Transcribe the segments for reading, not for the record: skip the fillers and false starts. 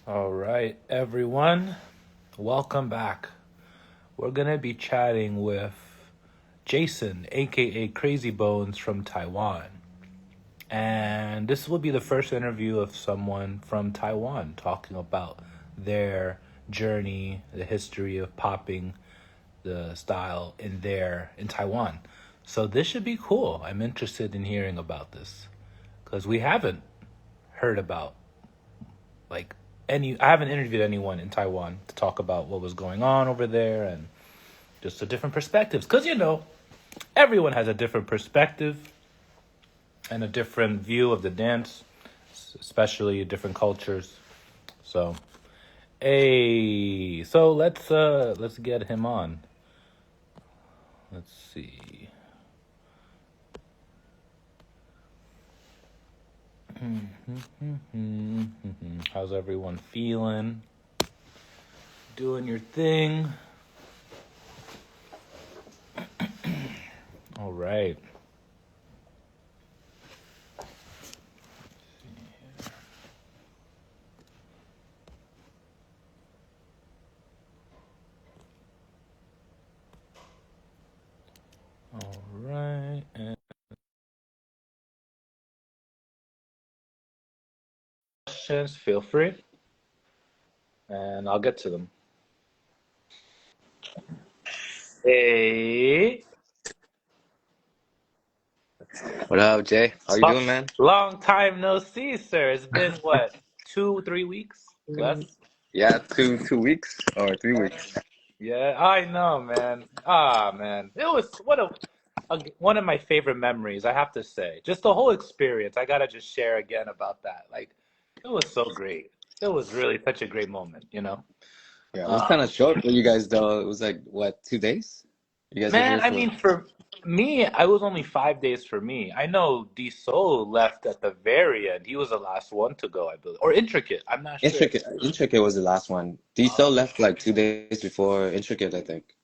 All right, everyone, welcome back. We're going to be chatting with Jason, aka Krazybones from Taiwan. And this will be the first interview of someone from Taiwan talking about their journey, the history of popping the style in Taiwan. So this should be cool. I'm interested in hearing about this because we haven't heard about like I haven't interviewed anyone in Taiwan to talk about what was going on over there and just the different perspectives. Because everyone has a different perspective and a different view of the dance, especially different cultures. So, let's get him on. Let's see. How's everyone feeling? Doing your thing? All right. All right. And questions, feel free, and I'll get to them. Hey, What up, Jay? How you long, doing, man? long time no see, sir. It's been what, 2, 3 weeks? Less? Yeah, two weeks or 3 weeks. Yeah, I know, man. Ah, man. It was one of my favorite memories, I have to say. Just the whole experience. I gotta just share again about that. Like, it was so great. It was really such a great moment. Yeah, it was kind Um, of short for you guys, though. It was like what, 2 days? You guys were Man, here I for mean, for me, I was only 5 days for me. I know D Soul left at the very end. He was the last one to go, I believe. Or Intricate. I'm not sure. Intricate. Intricate was the last one. Diesel left like 2 days before Intricate, I think.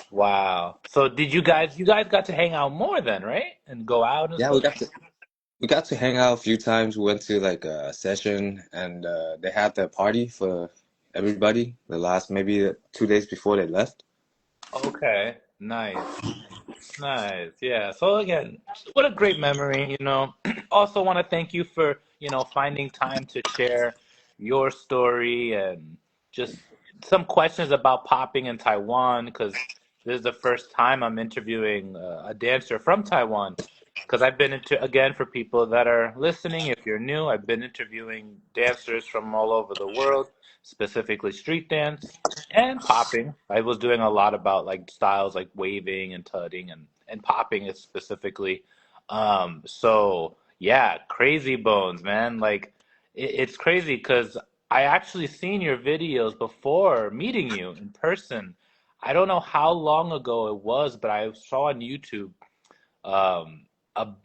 Wow. So did you guys got to hang out more then, right? And go out and Yeah, stuff? we got to hang out a few times. We went to like a session, and they had the party for everybody. The last maybe 2 days before they left. Okay. Nice. Nice. Yeah. So again, what a great memory. Also want to thank you for finding time to share your story and just some questions about popping in Taiwan because this is the first time I'm interviewing a dancer from Taiwan. Because I've been into, again, for people that are listening, if you're new, I've been interviewing dancers from all over the world, specifically street dance and popping. I was doing a lot about like styles like waving and tutting and popping it specifically. So yeah, Krazybones, man. Like it's crazy because I actually seen your videos before meeting you in person. I don't know how long ago it was, but I saw on YouTube um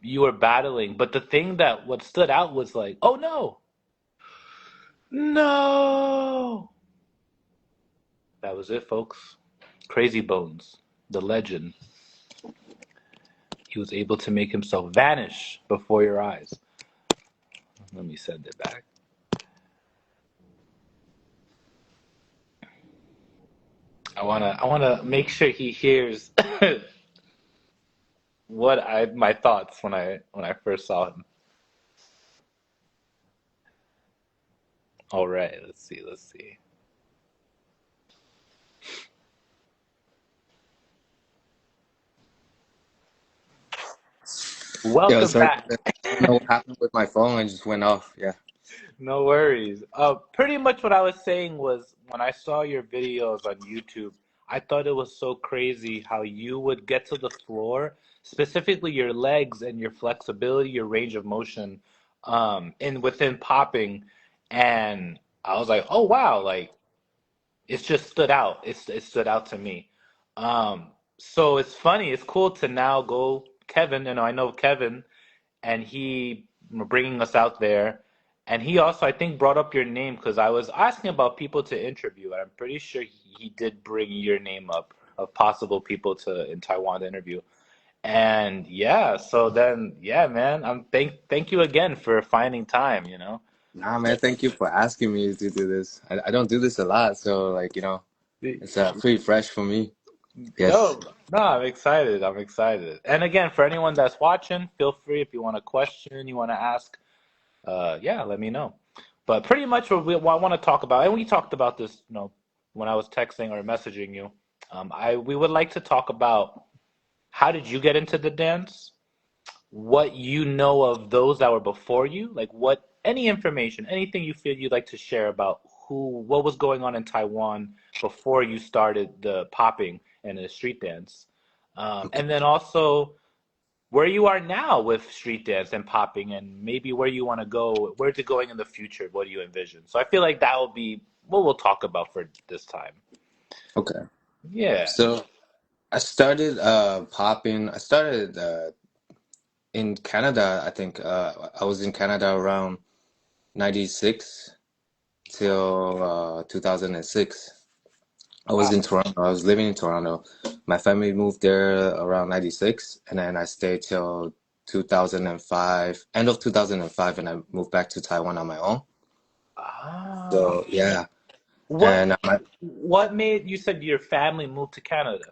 you were battling. But the thing that what stood out was like, oh no, no. That was it, folks. Krazybones, the legend. He was able to make himself vanish before your eyes. Let me send it back. I wanna make sure he hears what I my thoughts when I first saw him. All right, let's see. Yeah, Welcome sorry. back. I don't know what happened with my phone. It just went off. Yeah. No worries. Pretty much what I was saying was when I saw your videos on YouTube, I thought it was so crazy how you would get to the floor, specifically your legs and your flexibility, your range of motion, in within popping, and I was like, oh wow, like it's just stood out. It stood out to me. So it's funny. It's cool to now go Kevin. I know Kevin and he bringing us out there. And he also, I think, brought up your name because I was asking about people to interview, and I'm pretty sure he did bring your name up of possible people to in Taiwan to interview. And yeah, so then yeah, man, thank you again for finding time. Nah, man, thank you for asking me to do this. I don't do this a lot, so like, it's pretty fresh for me. Yes. No, no, I'm excited. I'm excited. And again, for anyone that's watching, feel free if you want a question, you want to ask, yeah, let me know. But pretty much what I want to talk about, and we talked about this, when I was texting or messaging you, we would like to talk about how did you get into the dance? What you know of those that were before you, like what any information, anything you feel you'd like to share about what was going on in Taiwan before you started the popping and the street dance. Okay. And then also where you are now with street dance and popping and maybe where you want to go, where's it going in the future? What do you envision? So I feel like that will be what we'll talk about for this time. Okay. Yeah. So I started popping. I started in Canada. I think I was in Canada around 96 till 2006. I was Wow. in Toronto. I was living in Toronto. My family moved there around 96, and then I stayed till 2005, end of 2005, and I moved back to Taiwan on my own. Ah. So yeah, What and what made you said your family moved to Canada?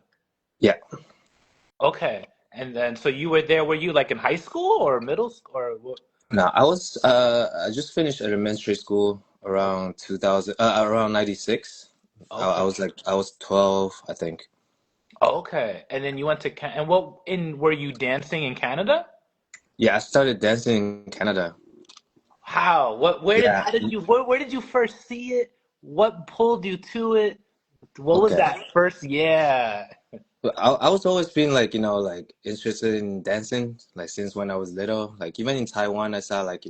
yeah, Okay. And then so you were there, were you like in high school or middle school or what? no, I just finished elementary school around 2000, around 96. I Okay. was like I was 12, I think. Okay. And then you went to and what in were you dancing in Canada? Yeah, I started dancing in Canada. How? Yeah, how did you where did you first see it? What pulled you to it? What was okay. that first? Yeah. But I was always been like, like interested in dancing, like since when I was little. Like even in Taiwan, I saw like,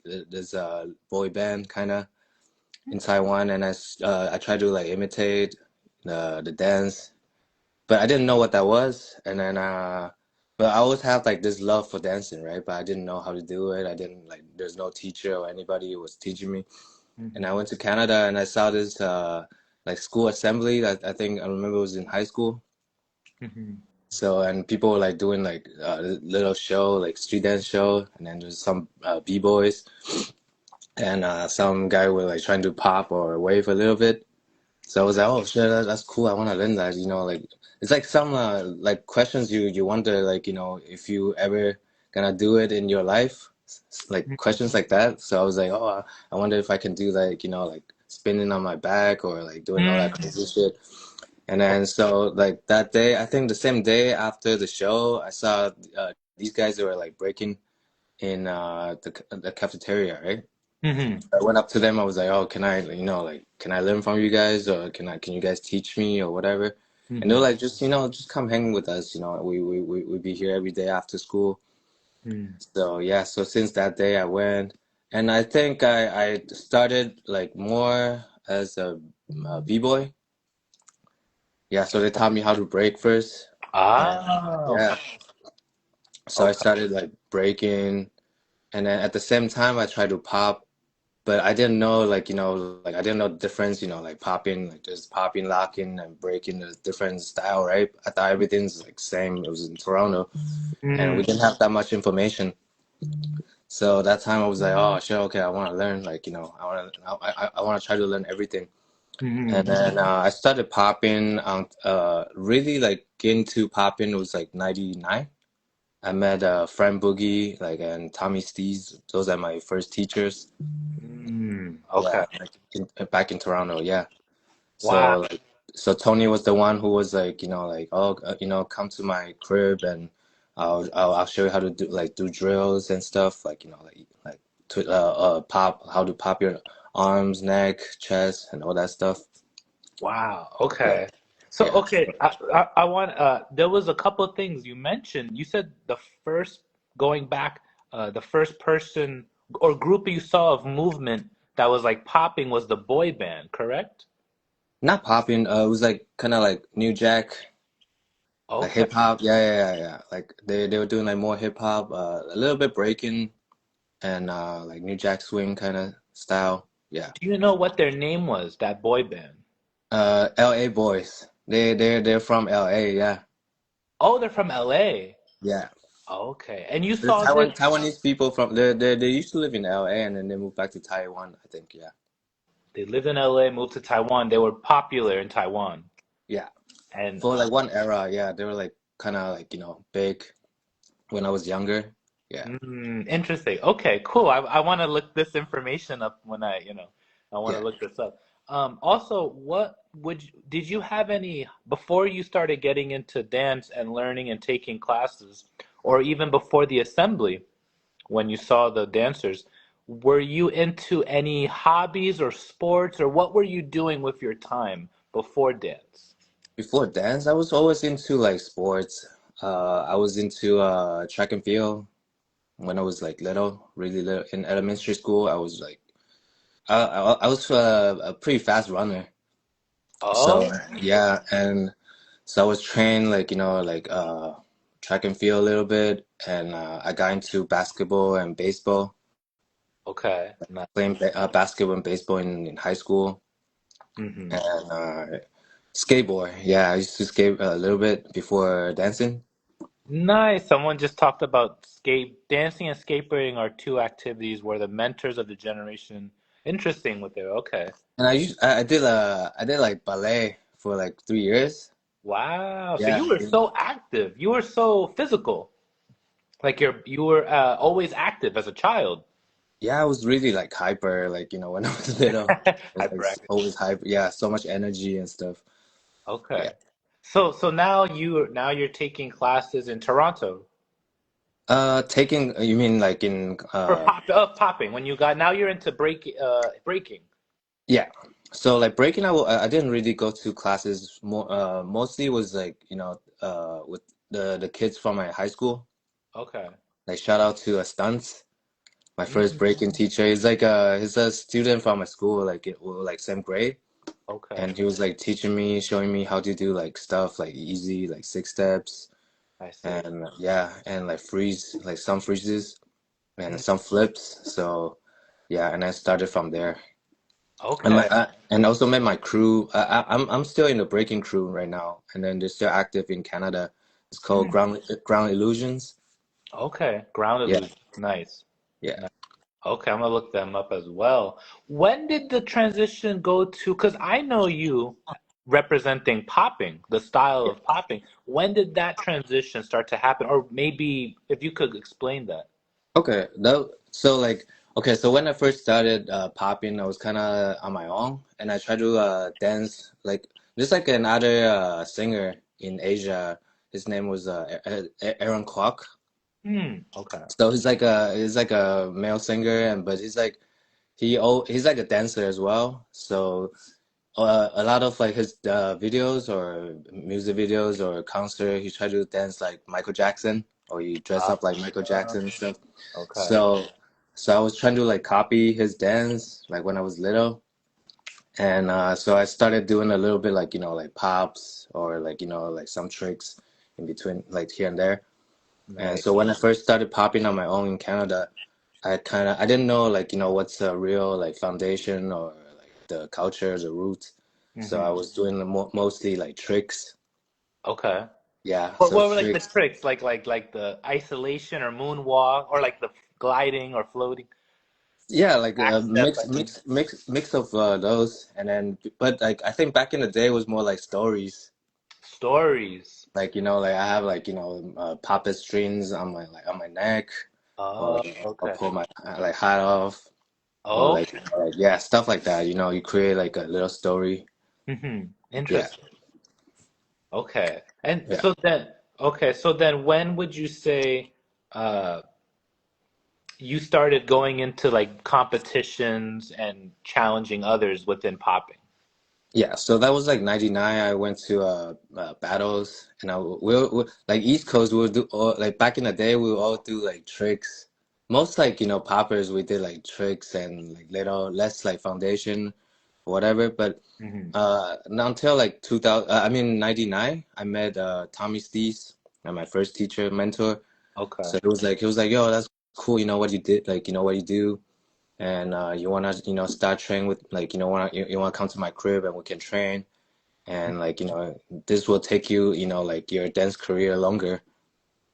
there's a boy band kind of in Taiwan, and I tried to like imitate the dance, but I didn't know what that was. And then, but I always have like this love for dancing, right? But I didn't know how to do it. I didn't like, there's no teacher or anybody who was teaching me. And I Hmm. went to Canada and I saw this like school assembly that I think I remember it was in high school. Hmm. So and people were like doing like a little show, like street dance show, and then there's some b-boys and some guy were like trying to pop or wave a little bit. So I was like, oh shit, that's cool. I want to learn that. Like it's like some like questions you wonder like if you ever gonna do it in your life, like questions like that. So I was like, oh, I wonder if I can do like like spinning on my back or like doing all that Hmm. crazy shit. And then so like that day, I think the same day after the show, I saw these guys that were like breaking in the cafeteria, right? Hmm. I went up to them. I was like, "Oh, can I, like, can I learn from you guys, or can you guys teach me, or whatever?" And they were Hmm. like, "Just, just come hang with us. We be here every day after school." Hmm. So yeah, so since that day, I went, and I think I started like more as a b-boy. Yeah, so they taught me how to break first, and Ah, yeah, okay. so I Okay. started like breaking, and then at the same time, I tried to pop. But I didn't know, like, like I didn't know the difference, like popping, like there's popping, locking, and breaking, there's different style, right? I thought everything's like same. It was in Toronto, and we Mm. didn't have that much information. So that time I was like, oh shit, okay, I want to learn, like, I want to try to learn everything. And Hmm. then I started popping, really like getting to popping was like 99. I met Fran Boogie, like, and Tommy Stees. Those are my first teachers. Mm. Okay. Yeah, like back in Toronto. Yeah. Wow. So like, so Tony was the one who was like, like, oh, come to my crib and I'll show you how to do drills and stuff, like, like to pop how to pop your arms, neck, chest, and all that stuff. Wow. So Okay. So yeah, okay, I want there was a couple of things you mentioned. You said the first going back, the first person or group you saw of movement that was like popping was the boy band, correct? not popping. It was like kind of like New Jack, like Okay. hip hop. Yeah, yeah, yeah, yeah. Like they were doing like more hip hop, a little bit breaking and like New Jack Swing kind of style. Yeah. Do you know what their name was, that boy band? LA boys. They're from LA, yeah. Oh, they're from LA. Yeah. Okay. And you The saw this, Taiwanese people from they used to live in LA and then they moved back to Taiwan, I think. Yeah. they lived in LA, moved to Taiwan. They were popular in Taiwan. Yeah. And For like one era, yeah, they were like kind of like, big when I was younger. Yeah. interesting. Okay, cool. I want to look this information up when I want to Yeah. look this up. Also, did you have any before you started getting into dance and learning and taking classes, or even before the assembly when you saw the dancers, were you into any hobbies or sports, or what were you doing with your time before dance? Before dance, I was always into like sports. I was into track and field when I was like little, really little. In elementary school, I was like I was a pretty fast runner. Oh, So yeah, and so I was trained like like track and field a little bit, and I got into basketball and baseball, okay. Nice. playing basketball and baseball in high school, Hmm. and skateboard. Yeah, I used to skate a little bit before dancing. Nice. Someone just talked about dancing and skateboarding are two activities where the mentors of the generation. Interesting with it. Okay. And I did like ballet for like 3 years. Wow. So Yeah, you were so active. You were so physical. Like you were always active as a child. yeah, I was really like hyper, like when I was little. I was like Hyperactive. always hyper. Yeah, so much energy and stuff. Yeah. Okay. So now you're taking classes in Toronto Taking, you mean like in for popping. When you got now you're into breaking. yeah. So like breaking, I didn't really go to classes. Mostly was like with the kids from my high school. Okay. Like shout out to Stunts, my first Mm, breaking teacher. He's a student from my school, like like same grade, okay. and he was like teaching me, showing me how to do like stuff like easy, like six steps, I see. and yeah, and like freeze, like some freezes and Mm, some flips. So yeah, and I started from there. okay. And also met my crew. I'm still in the breaking crew right now, and then they're still active in Canada. It's called Mm, Ground Illusions. okay. Ground Yeah, illusion. Nice. yeah, Nice. Okay, I'm gonna look them up as well. When did the transition go to? Because I know you representing popping, the style yeah. of popping. When did that transition start to happen? Or maybe if you could explain that. Okay, so like okay, so when I first started popping, I was kind of on my own, and I tried to dance like there's like another singer in Asia. His name was Aaron Kwok. Okay. So he's like a male singer, and but he's like a dancer as well. So a lot of like his videos or music videos or concert, he tried to dance like Michael Jackson or he dress Uh, up like Michael Jackson and stuff. okay. So so I was trying to like copy his dance like when I was little. And so I started doing a little bit like like pops or like like some tricks in between like here and there. And Nice. so when I first started popping on my own in Canada, I didn't know like what's a real like foundation or like the culture, the roots. So I Hmm. was doing mostly like tricks. Okay. Yeah, What so what were like the tricks. tricks, like the isolation or moonwalk, or like the gliding or floating, Yeah, like back a step? I think mix of those, and then but like I think back in the day it was more like stories. stories. Like like I have like puppet strings on my on my neck, or Oh, or okay. pull my like hat off, or Oh, like yeah, stuff like that. You create like a little story. Yeah, interesting. Okay. And yeah. so then when would you say uh you started going into like competitions and challenging others within popping? Yeah, so that was like 99. I went to battles and we'll like East Coast we'll do all like back in the day we'll all do like tricks. Most like poppers we did like tricks and like little less like foundation whatever, but Hmm. not until like 2000 I mean 99 I met Tommy Stees and my first teacher mentor. Okay. So he was like, "Yo, that's cool, what you did, like what you do." And you wanna start training with like you wanna come to my crib and we can train and like this will take you like your dance career longer.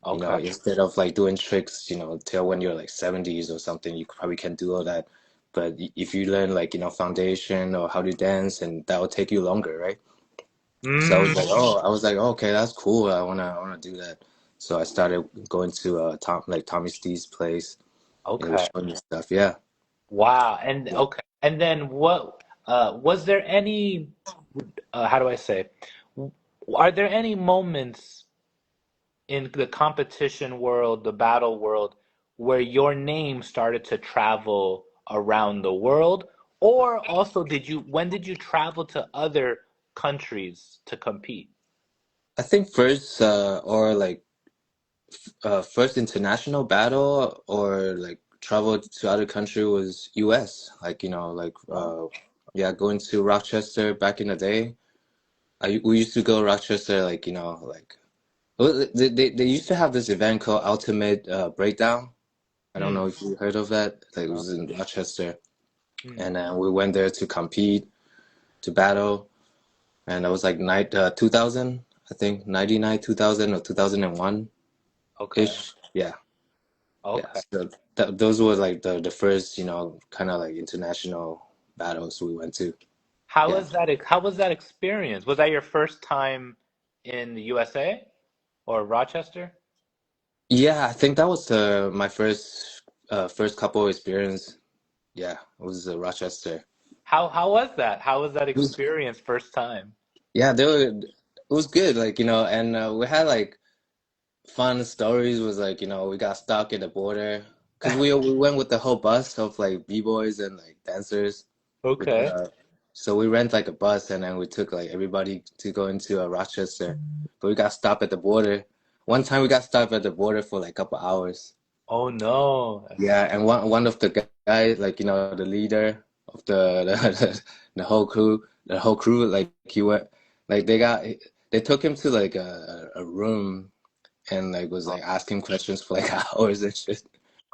Okay. Instead of like doing tricks, till when you're like 70s or something, you probably can't do all that. But if you learn like, foundation or how to dance, and that will take you longer, right? So Mm, I was like, oh, okay, that's cool. I wanna do that. So I started going to Tommy Steve's place, and he was okay. showing me stuff. Yeah. Wow. And Yeah. okay. And then what was there any how do I say? W- Are there any moments in the competition world, the battle world, where your name started to travel around the world? Or also when did you travel to other countries to compete? I think first or like first international battle or like travel to other country was US. Like, Oh, yeah, going to Rochester back in the day. We used to go Rochester, like, well, they used to have this event called Ultimate Breakdown. I don't hmm. know if you heard of that. Like, it No. was in Rochester, Hmm. and then we went there to compete, to battle, and that was like 2000, I think, 99, 2000 or 2001 Okay. ish. Yeah. Yeah, Okay. so those were like the first, kind of like international battles we went to. Yeah. How was that experience? Was that your first time in the USA or Rochester? Yeah, I think that was my first couple experience. Yeah, it was Rochester. How was that? How was that It was experience first time? yeah, it was good, like, and we had like fun stories. Was like, we got stuck at the border because we went with the whole bus of like b-boys and like dancers. With Okay. so we rent like a bus, and then we took like everybody to go into Rochester, but we got stopped at the border. One time we got stopped at the border for like a couple hours. Oh no. Yeah, and one of the guys, like, the leader of the whole crew, like he went, like they took him to like a room, and like was like asking questions for like hours and shit.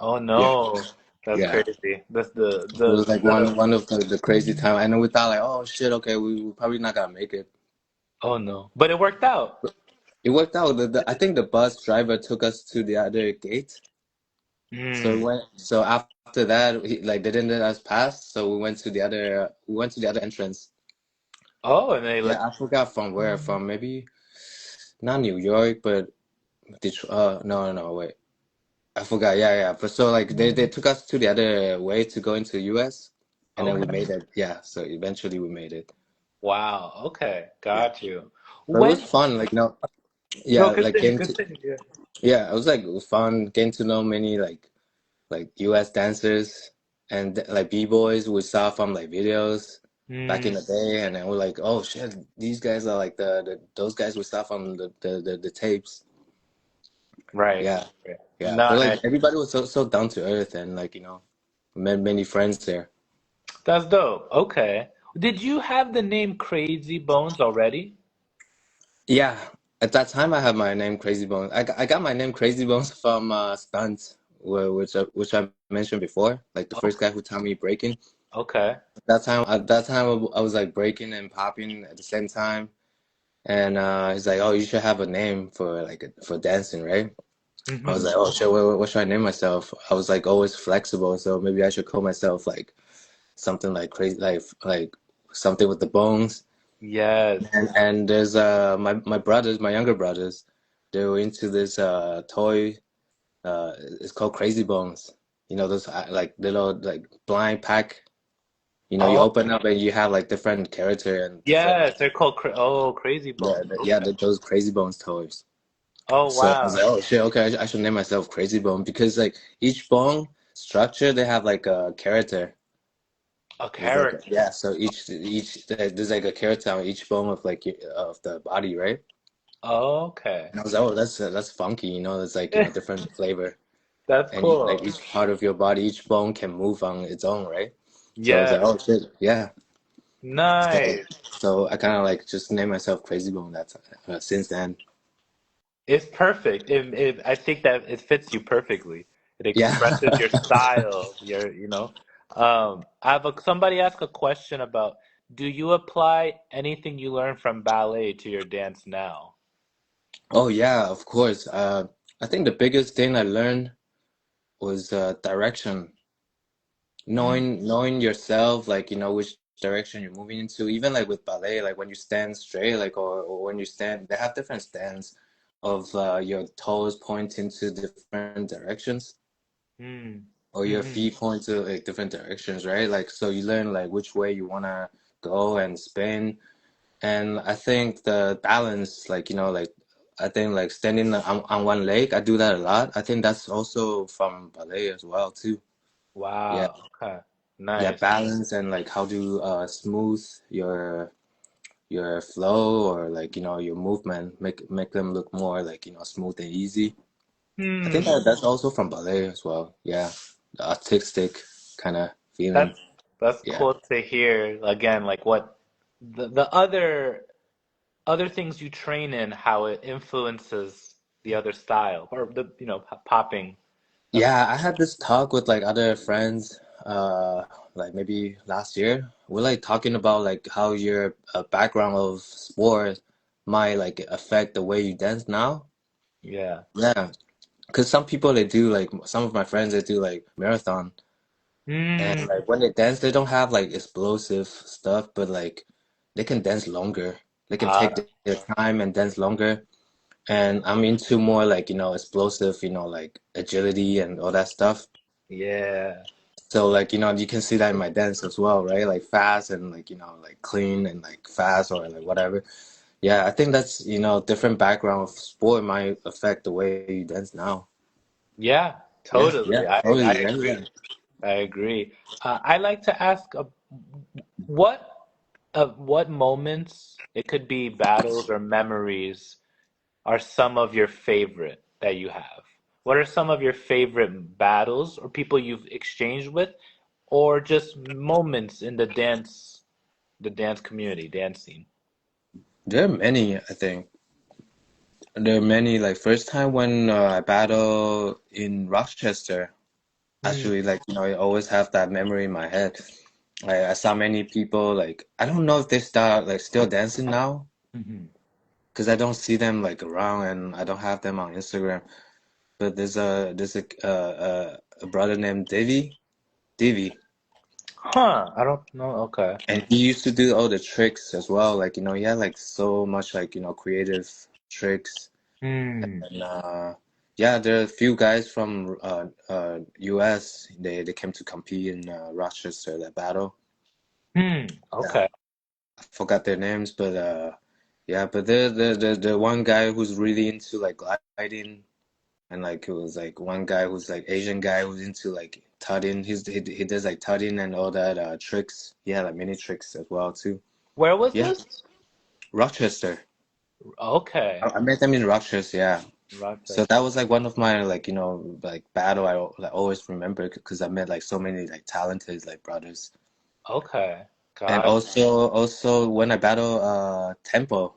Oh Yeah, no. That's yeah. crazy. That's the It was like the one of the crazy time. I know we thought like, oh shit, okay, we probably not gonna make it. oh no. But it worked out. It worked out. I think the bus driver took us to the other gate. So Mm. we went. So after that, like they didn't let us pass. So we went to the other entrance. Oh, and they Yeah, let I forgot from where. From maybe not New York, but Detroit. No, no, no, wait. I forgot. Yeah, yeah. But so like they took us to the other way to go into US, and then we okay. made it. Yeah. So eventually we made it. Wow. Okay. Yeah. Got you. But it was When fun. Like, no, yeah, like continue, getting to continue. Yeah. yeah, it was fun getting to know many like US dancers and like b-boys we saw from like videos back in Mm, the day, and then we're like, oh shit, these guys are like those guys we saw from the tapes. right. Yeah, Right. yeah. But like Nice. everybody was so down to earth, and like, met many friends there. That's dope. Okay. Did you have the name Crazy Bones already? Yeah. At that time I had my name Crazy Bones. I got my name Crazy Bones from Stunt, which I mentioned before, like the first Okay. guy who taught me breaking. Okay. At that time, I was like breaking and popping at the same time, and he's like, "Oh, you should have a name for for dancing, right?" I was Mm-hmm. like, "Oh shit, what should I name myself?" I was like always flexible, so maybe I should call myself like something like crazy, like something with the bones. Yes. And there's my brothers, my younger brothers, they were into this toy. It's called Krazybones. Those like little like blind pack. You Oh, open up and you have like different character and different yes. They're called Crazy yeah, Bones. yeah, Okay. those Crazy Bones toys. Oh, So I was wow. like, oh shit, okay, I should name myself Crazy Bone because like each bone structure they have like a character. A There's like character. yeah, so each there's like a character on each bone of like of the body, right? Okay. And I was like, oh, that's funky, it's like different flavor, That's and like cool. each part of your body, each bone can move on its own, right? So I was like, Yes. oh shit, yeah. So Nice. so I kind of like just named myself Crazy Bone. That's since then. It's perfect. I think that it fits you perfectly. It Yeah. expresses your style, somebody asked a question about, do you apply anything you learned from ballet to your dance now? Oh yeah, of course. I think the biggest thing I learned was direction. Mm, Knowing yourself, like which direction you're moving into. Even like with ballet, like when you stand straight, like or when you stand, they have different stands of your toes pointing to different directions, mm, or your mm-hmm. feet point to like different directions, right? Like so you learn like which way you wanna go and spin. And I think the balance, like like I think like standing on one leg, I do that a lot. I think that's also from ballet as well too. Yeah. Wow. Okay. Yeah, Nice. balance and like how to smooth your flow or like your movement, make them look more like smooth and easy. I think Hmm. that's also from ballet as well. Yeah, the artistic kind of feeling. That's that's Yeah, cool to hear. Again, like what the other things you train in, how it influences the other style or the popping. That's yeah. I had this talk with like other friends, like maybe last year. We're like talking about like how your background of sport might like affect the way you dance now. yeah. Yeah, because some people they do like some of my friends they do like marathon and Hmm. like when they dance they don't have like explosive stuff but like they can dance longer. They can take Ah, their time and dance longer. And I'm into more like explosive, like agility and all that stuff. yeah. So like you can see that in my dance as well, right? Like fast and like like clean and like fast or like whatever. Yeah, I think that's different background of sport might affect the way you dance now. Yeah, Yeah, yeah, totally. I totally. Yeah, yeah. agree. I agree. I like to ask what what moments, it could be battles or memories, are some of your favorite that you have? What are some of your favorite battles or people you've exchanged with, or just moments in the dance community, dance scene? There are many, I think. There are many. Like first time when I battle in Rochester, Hmm. actually, like I always have that memory in my head. I saw many people. Like I don't know if they start like still dancing now, Hmm. because I don't see them like around, and I don't have them on Instagram. But there's a brother named Davy, Huh, I don't know. Okay. and he used to do all the tricks as well. Like he had like so much like creative tricks. Hmm. And yeah, there are a few guys from US. They came to compete in Rochester that battle. Hmm. Yeah, Okay. I forgot their names, but yeah, but the one guy who's really into like gliding, and like it was like one guy who's like Asian guy who's into like tutting. He does like tutting and all that tricks. He had like many tricks as well too. Where was Yeah, this? Rochester. Okay. I met them in Rochester. Yeah. So Rochester. that was like one of my like like battle like always remember because I met like so many like talented like brothers. Okay. And Got it. also when I battle Tempo.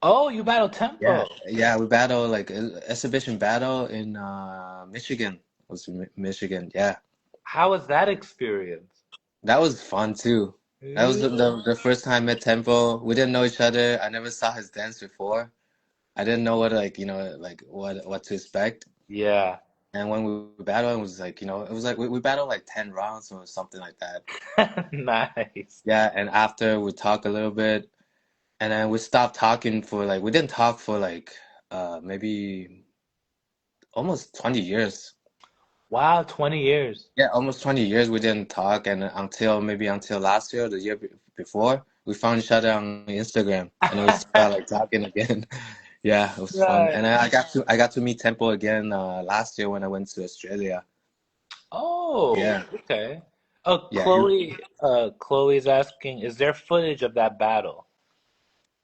Oh, you battle Yeah, tempo. yeah, we battle like exhibition battle in Michigan. It was Michigan. Yeah. How was that experience? That was fun too. That was the first time I met Tempo. We didn't know each other. I never saw his dance before. I didn't know what like like what to expect. Yeah. And when we battled, it was like, it was like we battled like 10 rounds or something like that. Nice. Yeah, and after we talked a little bit, and then we stopped talking for like, we didn't talk for like maybe almost 20 years. Wow, 20 years. Yeah, almost 20 years we didn't talk, and until last year, the year before, we found each other on Instagram, and then we started like talking again. Yeah, it was fun. Right. And I got to meet Tempo again last year when I went to Australia. Oh, Yeah, okay. Oh, yeah. He, Chloe's asking, is there footage of that battle?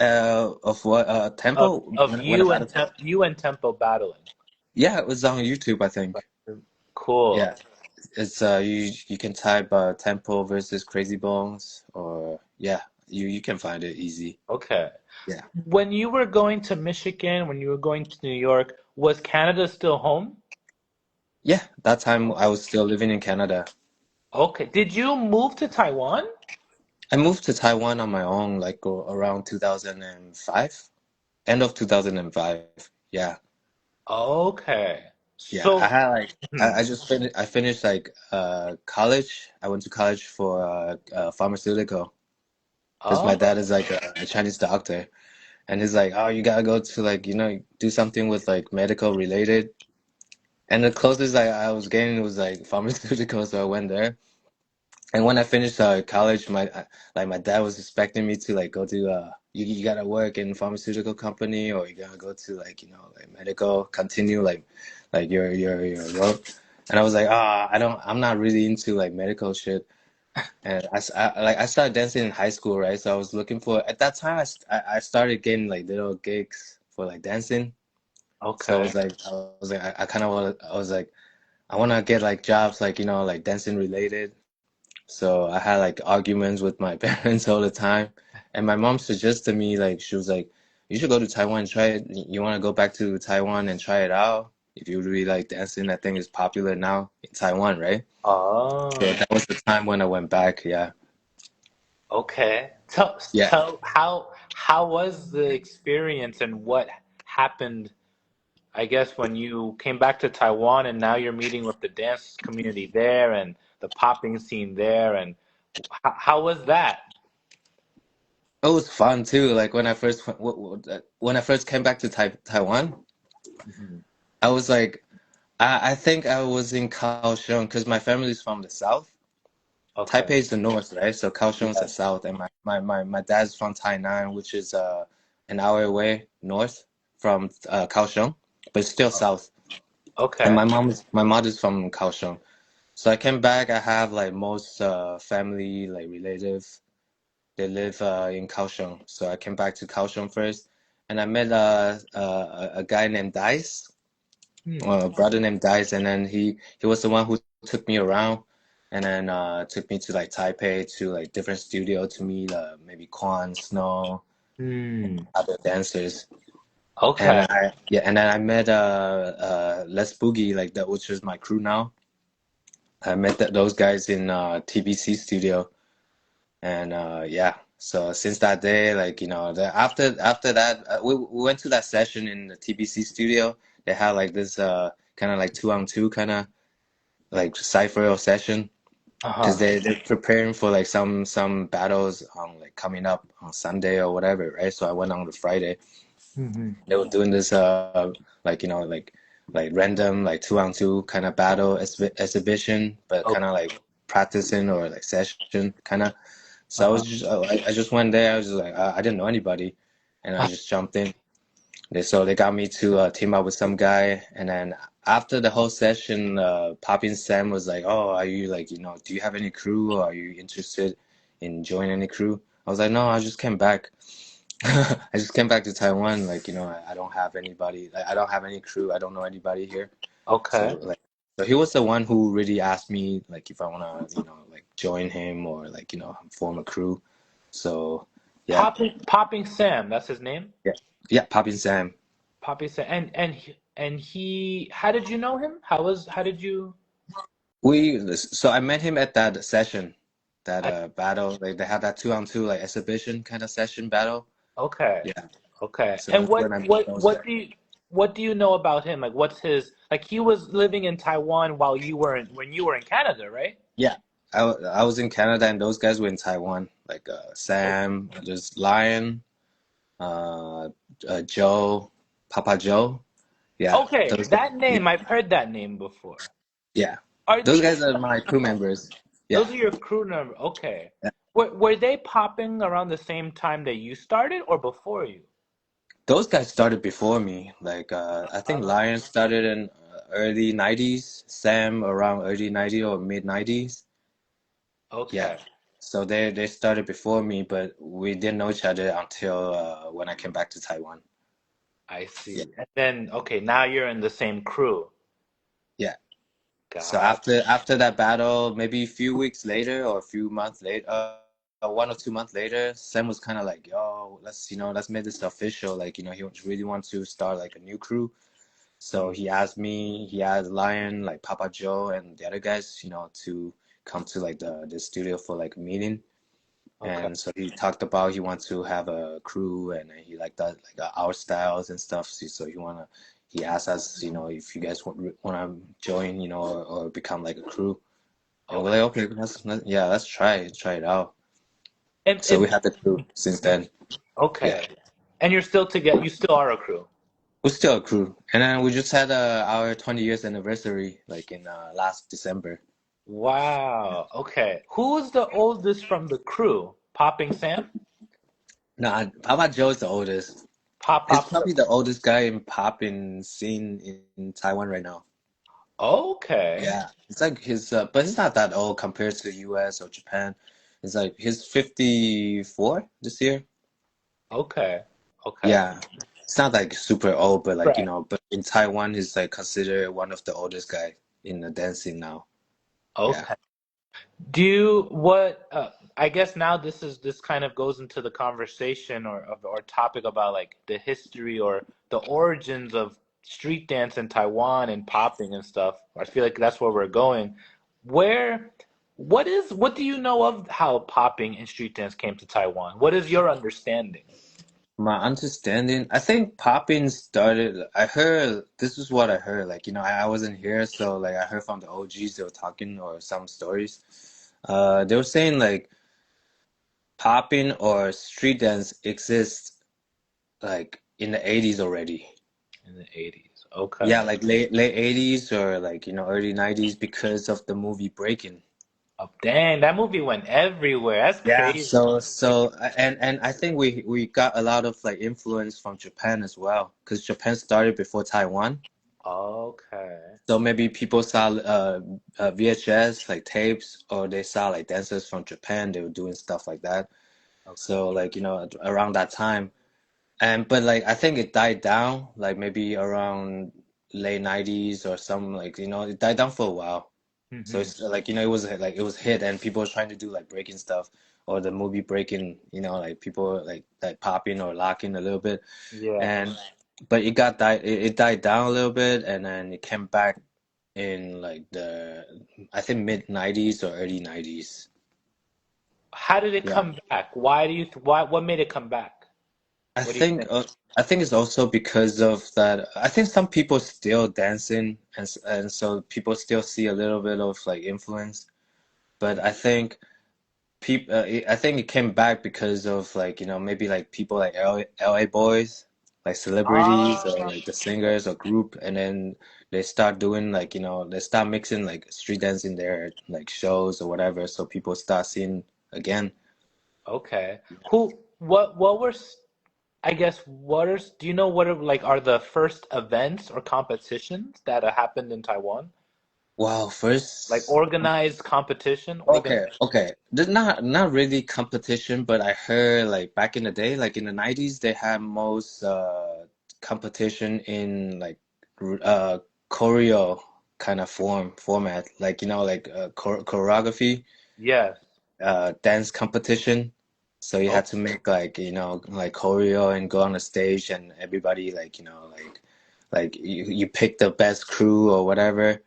Of what? Of Tempo of when I you battled. and you and Tempo battling. Yeah, it was on YouTube, I think. Cool. Yeah, it's you can type Tempo versus Krazybones or yeah, you can find it easy. Okay. Yeah. When you were going to Michigan, when you were going to New York, was Canada still home? Yeah, that time I was still living in Canada. Okay. Did you move to Taiwan? I moved to Taiwan on my own like around 2005, end of 2005. Yeah. Okay. Yeah, I So, had like hmm. I finished like college. I went to college for pharmaceutical because my Oh, dad is like a Chinese doctor, and he's like, oh, you gotta go to like do something with like medical related. And the closest I was getting was like pharmaceutical, so I went there. And when I finished college, like my dad was expecting me to like go to you gotta work in pharmaceutical company or you gotta go to like like medical continue like your work. And I was like, I'm not really into like medical shit. And like I started dancing in high school, right? So I was looking for at that time I started getting like little gigs for like dancing. So okay. I kind of I was like I want to get like jobs like like dancing related. So I had like arguments with my parents all the time. And my mom suggested me like she was like, you should go to Taiwan and try it. You want to go back to Taiwan and try it out? If you really like dancing, I think it's popular now in Taiwan, right? So Oh, that was the time when I went back. Yeah. okay. Yeah. Tell how was the experience and what happened, I guess, when you came back to Taiwan and now you're meeting with the dance community there and the popping scene there and how was that? It was fun too. Like when I first came back to Taiwan, Hmm. I was like, I think I was in Kaohsiung because my family's from the south. Taipei Okay. is the north, right? So Kaohsiung is the Yeah. south, and my dad's from Tainan, which is an hour away north from Kaohsiung, but it's still Oh, south. And okay. my mother's from Kaohsiung. So I came back. I have like most family like relatives. They live in Kaohsiung. So I came back to Kaohsiung first, and I met a guy named Dice, Hmm. a brother named Dice, and then he was the one who took me around, and then took me to like Taipei to like different studio to meet maybe Quan, Snow, Hmm. other dancers, and Okay. and then I met Les Boogie like that, which is my crew now. I met those guys in TBC studio, and yeah. So since that day, like after that, we went to that session in the TBC studio. They had like this kind of like 2-on-2 kind of like cipher or session because Uh-huh. they're preparing for like some battles on like coming up on Sunday or whatever, right? So I went on the Friday. Hmm. They were doing this like like random like 2-on-2 kind of battle exhibition, but kind of like practicing or like session kind of. So Uh-huh. I just went there. I was just like I didn't know anybody, and I just jumped in. They got me to team up with some guy, and then after the whole session, Poppy Sam was like, "Oh, are you like do you have any crew? Or are you interested in joining any crew?" I was like, "No, I just came back. I just came back to Taiwan. Like I don't have anybody. Like, I don't have any crew. I don't know anybody here." So Okay. like, so he was the one who really asked me like if I wanna like join him or like form a crew. So yeah, Popping Sam, that's his name? yeah, yeah. Poppy Sam. Poppy Sam. How did you know him? How did you So I met him at that session, that I, battle. Like they had that 2-on-2 like exhibition kind of session battle. okay. Yeah. Okay. So And that's when I met those guys. what do you know about him? Like what's his like he was living in Taiwan while you were in when you were in Canada, right? Yeah. I was in Canada and those guys were in Taiwan. Like O- Sam, there's Lion, uh, Joe, Papa Joe. Yeah. Okay, Those guys. that Yeah. name I've heard that name before. Yeah. Are Those these guys are my crew members. Yeah. those are your crew number? Okay. Yeah. Were they popping around the same time that you started or before you? Those guys started before me. Like I think Oh, Lion started in early 90s, Sam around early 90s or mid 90s. Yeah. okay. So they started before me, but we didn't know each other until when I came back to Taiwan. I Yeah. see. And then, okay, now you're in the same crew. Yeah. So God. after that battle, maybe a few weeks later or a few months later, 1 or 2 months later, Sam was kind of like, "Yo, let's make this official." Like, he really wants to start like a new crew. So Mm, he asked me, he asked Lion, like Papa Joe, and the other guys, to come to like the studio for like a meeting. okay. And so he talked about he wants to have a crew, and he liked that like our styles and stuff. So he he asked us, if you guys want to join, or become like a crew. And we're Okay. like, okay, yeah, let's try it out. So And we had the crew since then. Yeah, okay. And you're still together. You still are a crew. we're still a crew. And then we just had our 20 years anniversary, like in last December. Wow. Okay. Who was the oldest from the crew? Popping Sam? Nah, Papa Joe's the oldest. Pop He's Pop's the. probably the oldest guy in popping scene in Taiwan right now. Okay. Yeah, it's like but he's not that old compared to the US or Japan. It's like he's 54 this year. Okay. Okay. Yeah, it's not like super old, but like, Right. but in Taiwan, he's like considered one of the oldest guy in the dancing now. Yeah. Okay. Do you what I guess now this kind of goes into the conversation or topic about like the history or the origins of street dance in Taiwan and popping and stuff. I feel like that's where we're going. Where what do you know of how popping and street dance came to Taiwan? What is your understanding? My understanding, I think popping started, I heard, this is what I heard, like, I wasn't here, so like I heard from the OGs they were talking or some stories. They were saying like popping or street dance exists like in the 80s already. In the 80s. Okay. Yeah, like late 80s or like, early 90s because of the movie Breaking. Oh, dang, that movie went everywhere. That's Yeah, crazy. and I think we got a lot of like influence from Japan as well, because Japan started before Taiwan. Okay. So maybe people saw VHS like tapes, or they saw like dancers from Japan. They were doing stuff like that. Okay. So like around that time, and but like I think it died down like maybe around late 90s or some, like it died down for a while. So Hmm. it's like it was hit, and people were trying to do like breaking stuff, or the movie Breaking, like people like popping or locking a little bit, Yeah. and but it died down a little bit, and then it came back in like the, I think, mid 90s or early 90s. How did it Yeah. come back? Why do you why what made it come back? I What do you think think? uh, I think it's also because of that. I think some people still dancing, and so people still see a little bit of like influence. But I think I think it came back because of like maybe like people like LA boys, like celebrities or Ah, like the singers or group, and then they start doing like they start mixing like street dance in their like shows or whatever, so people start seeing again. okay. What were I guess what are do you know what are like are the first events or competitions that happened in Taiwan? Wow, Like first. organized competition, Okay, organized. okay. There's not really competition, but I heard like back in the day, like in the 90s, they had most competition in like uh choreo kind of format, like like choreography, Yes. dance competition. So you Oh, had to make like like choreo and go on the stage, and everybody like like you pick the best crew or whatever.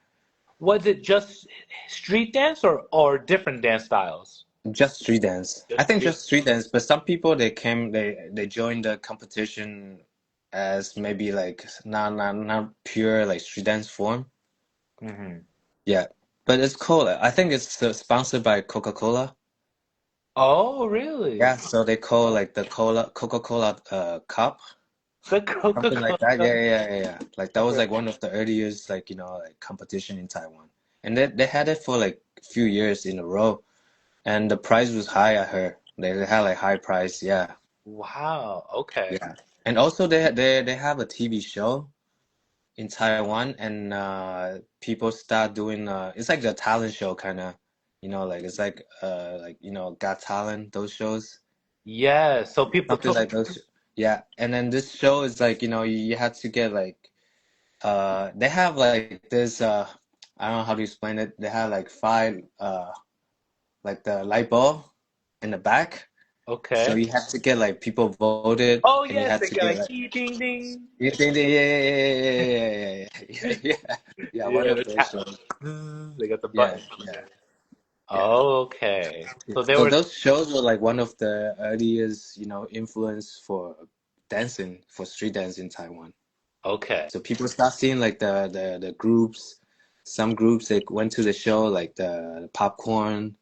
was it just street dance or different dance styles? Just street dance. I Just think street. just street dance, but some people they joined the competition as maybe like not pure like street dance form. Hmm. Yeah, but it's cool. I think it's sponsored by Coca-Cola. Oh, really? Yeah, so they call like the Coca-Cola cup, The something like Coca-Cola that. Yeah, Company. yeah, yeah, yeah, yeah. Like that was like one of the earliest like like competition in Taiwan, and they had it for like a few years in a row, and the price was high. I heard they had like high price. Yeah. Wow. Okay. Yeah, and also they have a TV show in Taiwan, and people start doing it's like the talent show kind of, like it's like Got Talent, those shows, Yes. So people something took. like those. Yeah, and then this show is like you had to get like they have like this I don't know how to explain it. They have like five like the light bulb in the back, so Okay. you had to get like people voted, Oh and you yes, had they to got get like like. ding ding. Yeah, yeah, one Yeah, of the those tap. shows. They got the Yeah, button. yeah, yeah. Okay. Yeah. So they So were. those shows were like one of the earliest, influence for dancing, for street dance in Taiwan. Okay. So people start seeing like the groups. Some groups they went to the show like the popcorn.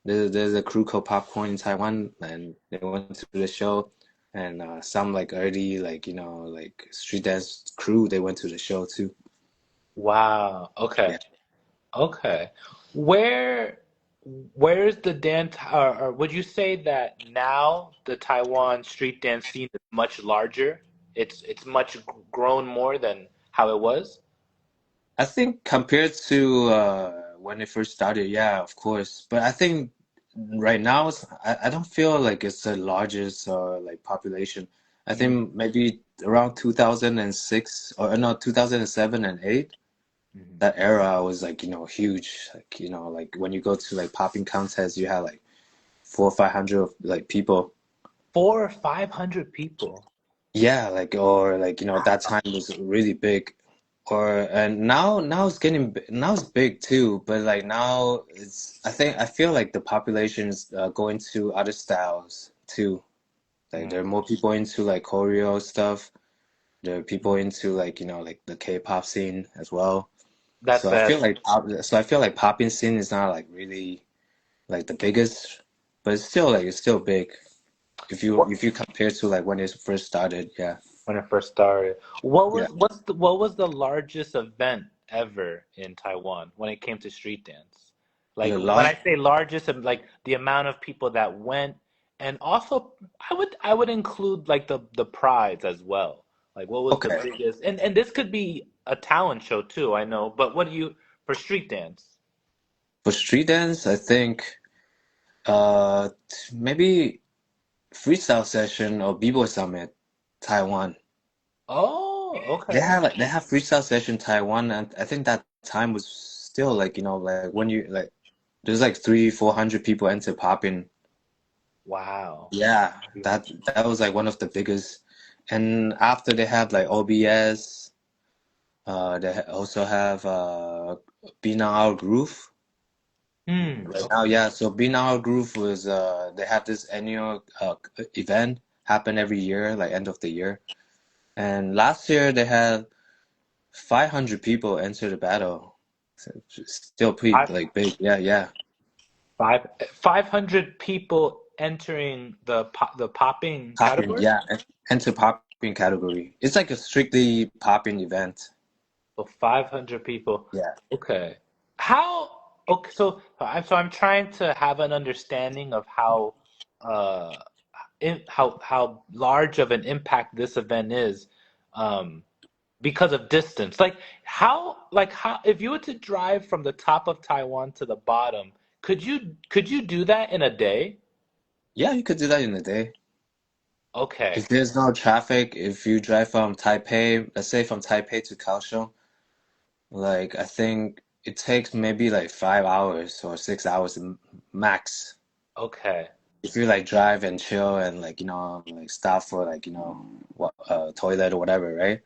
There's a crew called Popcorn in Taiwan, and they went to the show. And some like early like like street dance crew they went to the show too. Wow. Okay. Yeah. Okay. Where where's the dance or would you say that now the Taiwan street dance scene is much larger? It's much grown more than how it was? I think compared to when it first started, yeah, of course. But I think right now, I don't feel like it's the largest like population. I Mm, think maybe around 2006 or no, 2007 and 8, mhm. that era was like, huge. Like, like when you go to like popping contests, you have like 400 or 500 like people. 400 or 500 people. Yeah, like or like that time was really big. Or and now it's getting now it's big too, but like now I feel like the population is going to other styles too. Like Mm, there are more people into like choreo stuff. There are people mm. into like like the K-pop scene as well. That's that's So I feel like popping scene is not like really like the biggest, but it's still big what if you compare to like when it first started. Yeah. when it first started. What Yeah. was what was the largest event ever in Taiwan when it came to street dance? Like The when large I say largest, like the amount of people that went, and also I would include like the prize as well. Like what was the Okay. biggest? And this could be a talent show too, I know. But what do you for street dance? For street dance, I think maybe freestyle session or b-boy summit, Taiwan. Oh, okay. They have freestyle session Taiwan, and I think that time was still like like when you like there's like 300-400 people enter popping. Wow. Yeah, that was like one of the biggest. And after they have like OBS, also have Being on Our Groove. Hmm. Right now, yeah. So Being on Our Groove was they have this annual event happen every year, like end of the year. And last year they had 500 people enter the battle. So it's still pretty Five, like big. Yeah, yeah. 500 people entering the popping Popping, category? yeah. Enter popping category. It's like a strictly popping event. So 500 people. Yeah. Okay. How, okay, so I'm trying to have an understanding of uh how large of an impact this event is um because of distance. Like how if you were to drive from the top of Taiwan to the bottom, could you do that in a day? Yeah, you could do that in a day. Okay. If there's no traffic, if you drive from Taipei, let's say from Taipei to Kaohsiung, like I think it takes maybe like 5 hours or 6 hours max. Okay. If you like drive and chill and like like stop for like what toilet or whatever, right?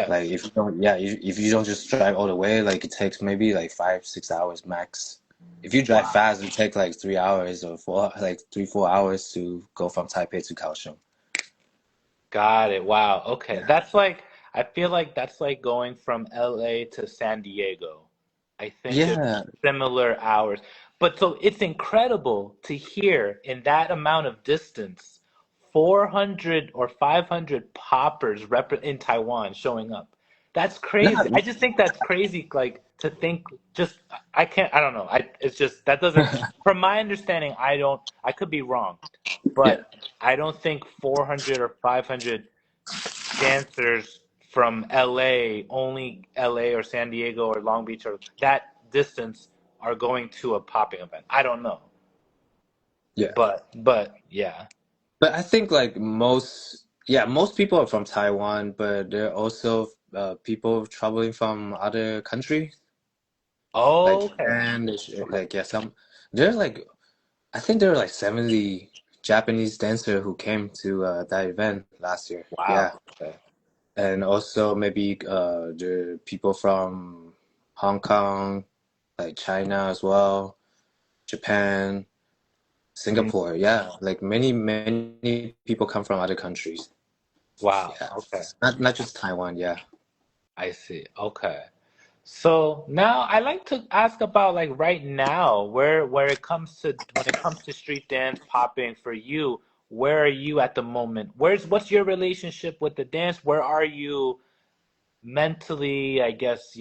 Like Yes. if you don't, yeah, if you don't just drive all the way, like it takes maybe like 5-6 hours max. If you drive Wow. fast, it take like 3 hours or 3-4 hours to go from Taipei to Kaohsiung. Got it. Wow. Okay. Yeah. I feel like that's like going from LA to San Diego. I think it's Yeah. similar hours. But so it's incredible to hear in that amount of distance, 400 or 500 poppers rep in Taiwan showing up. That's No, crazy. I just think that's crazy, like to think just I don't know. It's just that doesn't from my understanding, I could be wrong, yeah. but I don't think 400 or 500 dancers from LA, only LA or San Diego or Long Beach or that distance are going to a popping event. I don't know. Yeah. But yeah. But I think like most people are from Taiwan, but there are also people traveling from other countries, like Okay. Japan, Okay. like yeah, there's like I think there were like 70 Japanese dancers who came to that event last year. Yeah. Wow. Okay. And also maybe the people from Hong Kong, like China as well, Japan, Mm, Singapore. Yeah, like many people come from other countries. wow. Yeah, Okay. not just Taiwan. Yeah, I see. Okay. So now I like to ask about like right now, where it comes to when it comes to street dance popping for you, where are you at the moment? What's your relationship with the dance? Where are you mentally, I guess,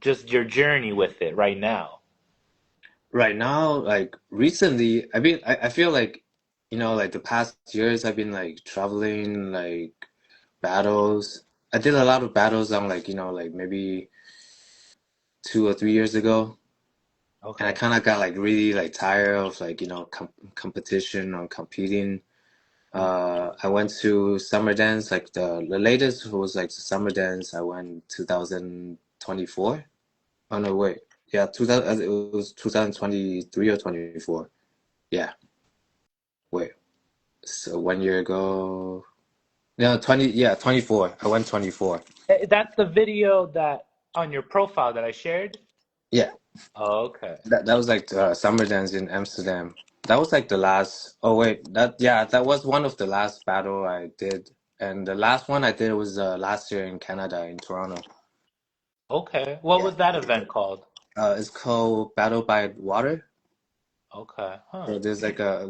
just your journey with it right now? Right now, like recently, I feel like, like the past years I've been like traveling, like battles. I did a lot of battles on like, like maybe 2 or 3 years ago. And I Okay. kind of got like really like tired of like, competition or competing. Mm. I went to summer dance, like the latest was like summer dance. I went 2024. Oh no, wait. Yeah, 2000, it was 2023 or 24. Yeah, wait. So 1 year ago. No, 20, yeah, 24. I went 24. That's the video that on your profile that I shared? Yeah, Oh, okay. that was like summer dance in Amsterdam. That was like the last. Oh wait, that was one of the last battle I did, and the last one I did was last year in Canada in Toronto. Okay. What Yeah, was that event called? it's called Battle by Water. Okay. Huh. So there's like a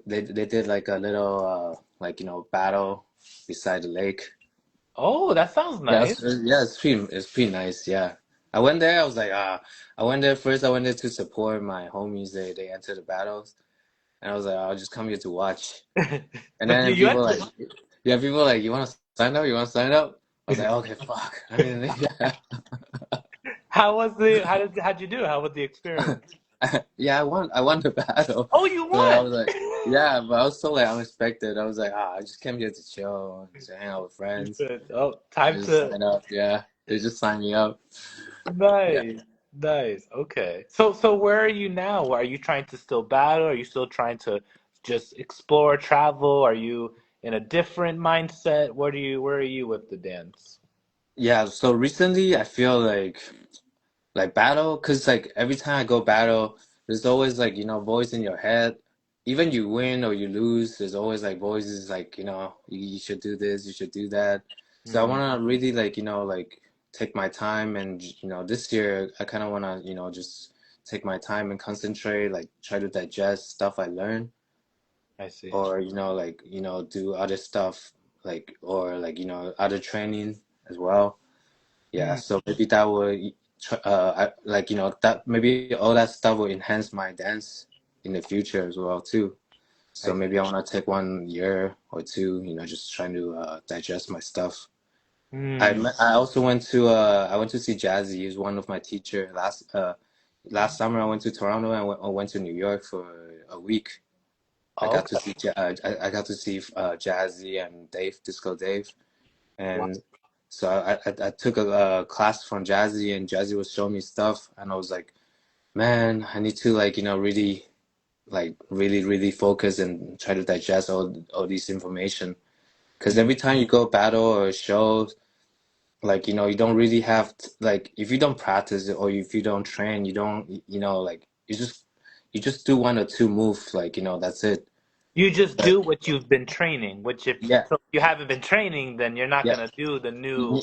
they did like a little like battle beside the lake. Oh, that sounds Yeah, nice. it's pretty nice. Yeah, I went there. I was like, I went there first. I went there to support my homies. They enter the battles, and I was like, I'll just come here to watch. And But then you people entered. like, yeah, people like, you want to sign up? You want to sign up? I was like, okay, fuck. I mean, yeah, How'd you do? How was the experience? yeah, I won the battle. Oh, you So I won. was like, yeah, but I was so like unexpected. I was like, I just came here to chill, to hang out with You friends. said, "Oh, I time just to." sign up. Yeah, they just signed me up. Yeah. Nice, nice. Okay. So where are you now? Are you trying to still battle? Are you still trying to just explore, travel? Are you in a different mindset? Where are you with the dance? Yeah, so recently I feel like battle, cause like every time I go battle, there's always like voice in your head. Even you win or you lose, there's always like voices like you should do this, you should do that. So I Mm, wanna really like like take my time, and this year I kind of wanna just take my time and concentrate, like try to digest stuff I learned, I see. or like do other stuff, like or like other training as well. Yeah, Mm, so maybe that will, like that maybe all that stuff will enhance my dance in the future as well too. I So see. maybe I want to take 1 year or two, just trying to digest my stuff. Mm, I also went to I went to see Jazzy. He's one of my teacher. Last summer I went to Toronto and I went to New York for a week. I got to okay. see I got to see Jazzy and Disco Dave. Wow. And so I took a class from Jazzy, and Jazzy was showing me stuff, and I was like, man, I need to like really really focus and try to digest all these information, because Mm, every time you go battle or show, like you don't really have like if you don't practice it or if you don't train, you don't like you just do one or two moves, like that's it. You just But do what you've been training, which yeah, if you haven't been training, then you're not yeah, gonna do the you, new.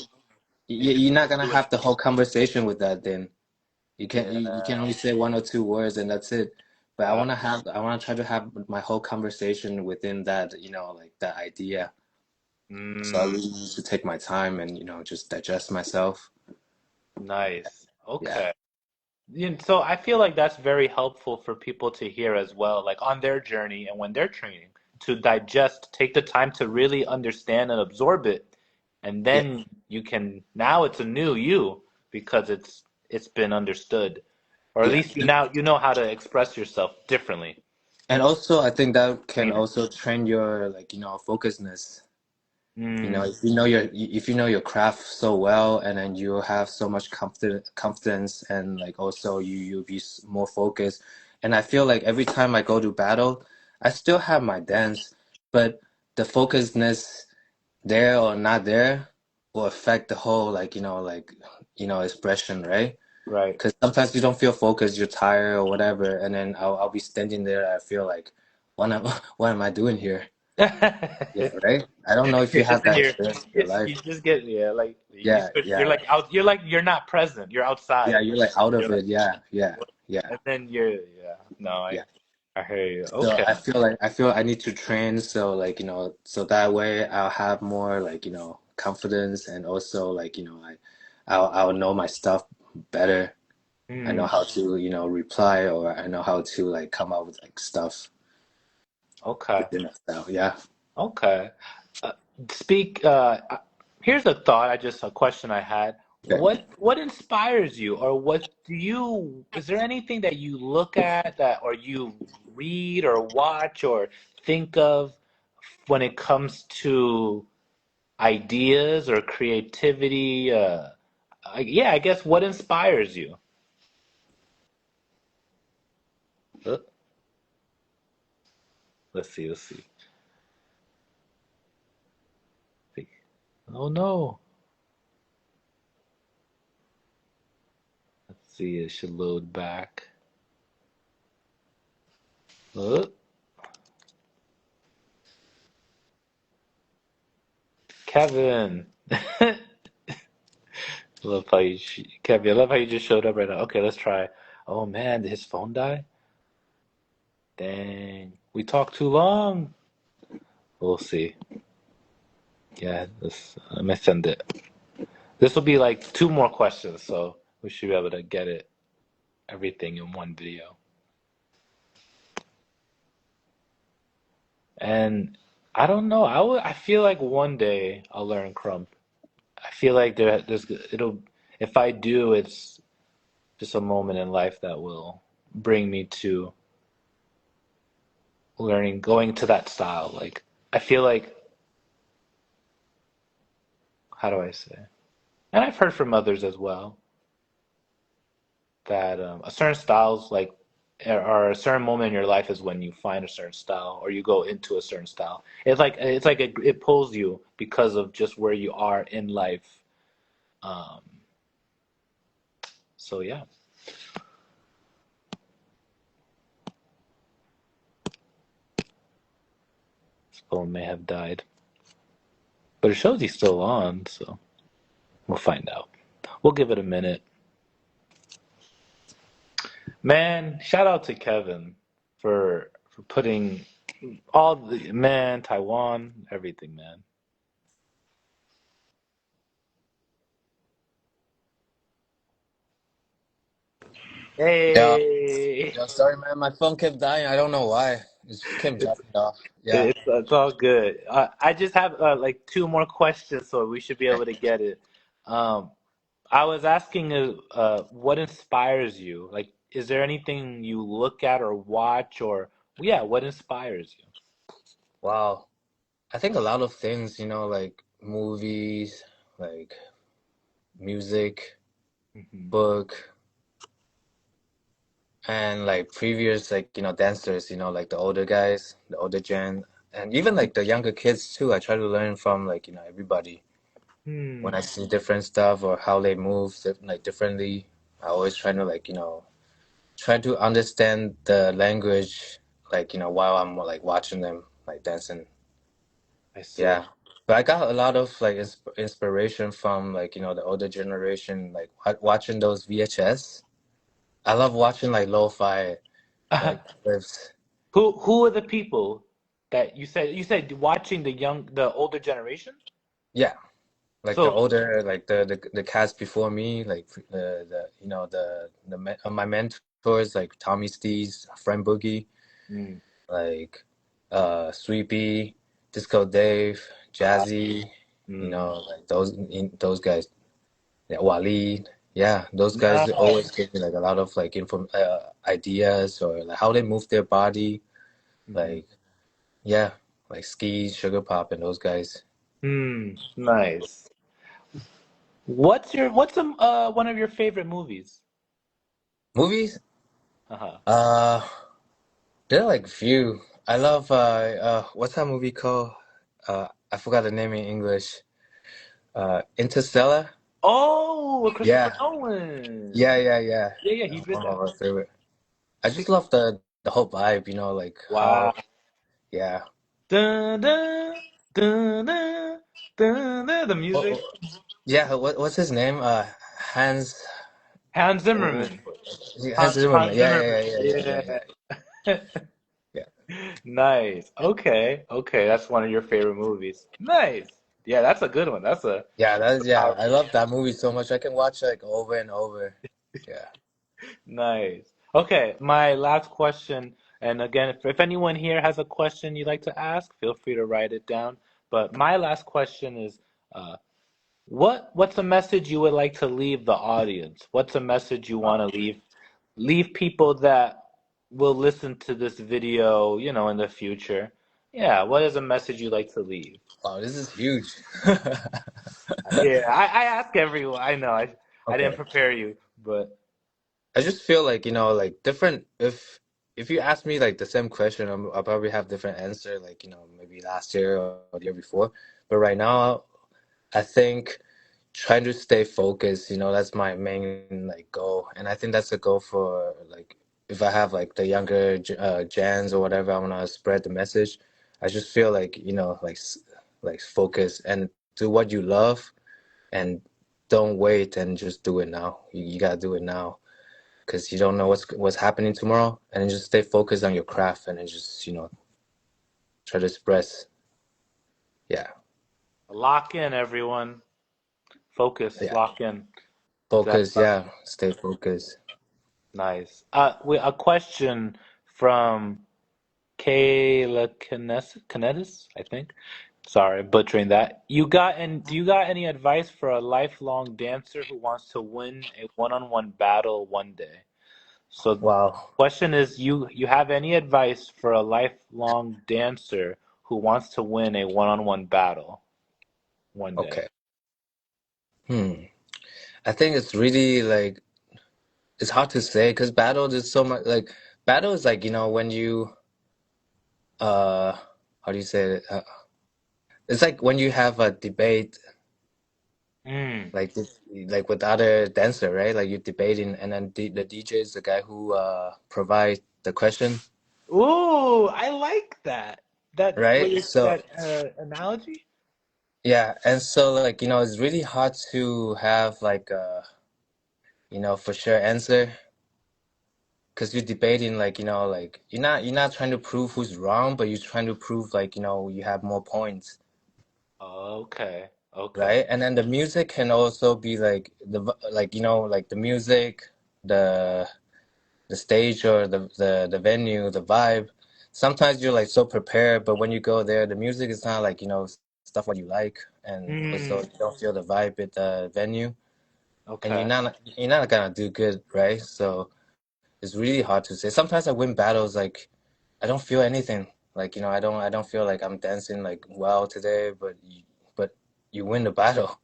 you're not gonna Do it. have the whole conversation with that then. You can Yeah. only say one or two words and that's it. But Uh, I wanna try to have my whole conversation within that, like that idea. So I mm, really need to take my time and, just digest myself. nice. Yeah. Okay. So I feel like that's very helpful for people to hear as well, like on their journey and when they're training, to digest, take the time to really understand and absorb it, and Yeah. then you can now it's a new you because it's been understood, or at Yeah. least you know how to express yourself differently. And also I think that can Trainer. also train your like, focusness. Mm, If you know your craft so well, and then you have so much confidence, and like also you'll be more focused. And I feel like every time I go to battle, I still have my dance, but the focusedness there or not there will affect the whole like expression, right? right. Because sometimes you don't feel focused, you're tired or whatever, and then I'll be standing there. I feel like, what am what am I doing here? Yeah, right. I don't know if you You're just have in that your, experience in your life. you just get, yeah, like you Yeah, switch. You're yeah, like out. You're like you're not present. You're yeah. outside. You're like out You're of like, it. Yeah, yeah, what? yeah, And then you're, yeah. No, yeah. I hear you. So Okay. I feel I need to train so like so that way I'll have more like confidence and also like I'll know my stuff better. I know Hmm. how to reply or I know how to like come up with like stuff Okay. within a style. Yeah. Okay. Uh, speak. Here's a thought. A question I had. Okay. What inspires you, or what do you? Is there anything that you look at that, or you read, or watch, or think of when it comes to ideas or creativity? Yeah, I guess what inspires you? Uh, Let's see. Let's see. Oh no. Let's see. It should load back. Uh, Kevin. Kevin, I love how you just showed up right now. Okay, let's try. Oh man, did his phone die? Dang. We talked too long. We'll see. Yeah, let me send it. This will be like two more questions, so we should be able to get it everything in one video. And I don't know. I feel like one day I'll learn Crump. I feel like it'll if I do, it's just a moment in life that will bring me to learning, going to that style. Like I feel like, how do I say? And I've heard from others as well that a certain styles like or a certain moment in your life is when you find a certain style or you go into a certain style. It's like it pulls you because of just where you are in life. Um, so yeah, his phone may have died, but it shows he's still on. So we'll find out. We'll give it a minute. Man, shout out to Kevin for putting all the man Taiwan everything, man. Yeah. Hey. Yeah, sorry man, my phone kept dying. I don't know why. It just kept It's dropping off. Yeah. it's all good. I just have like two more questions, so we should be Okay. able to get it. Um, I was asking, what inspires you? Like, is there anything you look at or watch, or yeah, what inspires you? Wow. I think a lot of things, like movies, like music, Hmm. book, and like previous like, dancers, like the older guys, the older gen, and even like the younger kids too. I try to learn from like, everybody. When I Hmm. see different stuff or how they move like differently, I always try to like, try to understand the language like, while I'm like watching them like dancing. I see. Yeah. But I got a lot of like inspiration from like, the older generation, like watching those VHS. I love watching like lo-fi like clips. Who are the people that you said watching the older generation? Yeah, like the So older, like the cats before me, like the my mentors like Tommy Steez, Friend Boogie, mm, like Sweepy, Disco Dave, uh, Jazzy, mm, like those guys. Yeah, Wally. Yeah, those guys always nice. give me like a lot of like ideas or like how they move their body. Hmm. Like yeah, like Ski, Sugar Pop, and those guys. Nice. What's one of your favorite movies? Movies? Uh-huh. Uh, there are like few. I love what's that movie called? I forgot the name in English. Interstellar. Oh, with Christopher Yeah, Nolan. yeah. Yeah, yeah, he That's did one of that. my favorite. I just love the whole vibe. Like Wow. how yeah. Dun, dun, dun, dun, dun, dun, the Oh, music. oh, yeah, what's his name? Hans. Hans Oh, Zimmerman. Hans Zimmerman. Hans Yeah, yeah, Zimmerman. yeah, yeah, yeah, yeah, yeah. Yeah. Yeah, Nice. Okay. Okay. That's one of your favorite movies. Nice. Yeah, that's a good one. yeah. That's a Yeah. I powerful love that movie so much. I can watch it like over and over. Yeah. Nice. Okay, my last question, and again, if anyone here has a question you'd like to ask, feel free to write it down. But my last question is, uh, what's a message you would like to leave the audience? What's a message you want to leave people that will listen to this video, in the future? Yeah, what is a message you'd like to leave? Wow, this is huge. Yeah, I ask everyone. I know I didn't Okay. prepare you, but I just feel like, like different if you ask me like the same question, I'll probably have different answer like, maybe last year or the year before. But right now, I think trying to stay focused, that's my main like goal. And I think that's a goal for like if I have like the younger Jans or whatever, I want to spread the message. I just feel like, like focus and do what you love and don't wait and just do it now. You gotta do it now because you don't know what's happening tomorrow, and then just stay focused on your craft and then just try to express. Yeah, lock in, everyone. Focus, yeah, lock in. That's focus. Yeah, stay focused. nice. A question from Kayla Canetis, I think. Sorry, butchering that. Do you got any advice for a lifelong dancer who wants to win a one-on-one battle one day? So the Wow. question is, you have any advice for a lifelong dancer who wants to win a one-on-one battle one day? Okay. Hmm. I think it's really like it's hard to say because battle is so much like battle is like when you uh how do you say it? It's like when you have a debate Mm. like like with other dancer, right? Like you're debating, and then the DJ is the guy who provide the question, Ooh, I like that. right? So That analogy? yeah, and so like it's really hard to have like a for sure answer because you're debating like like you're not trying to prove who's wrong, but you're trying to prove like you have more points, Okay. Okay. right? And then the music can also be like like like the music, the the stage or the venue, the vibe. Sometimes you're like so prepared, but when you go there, the music is not like, stuff what you like, and also Mm. you don't feel the vibe at the venue, and Okay. you're not gonna do good, right? So it's really hard to say. Sometimes I win battles like I don't feel anything. Like, I don't feel like I'm dancing like well today, but you win the battle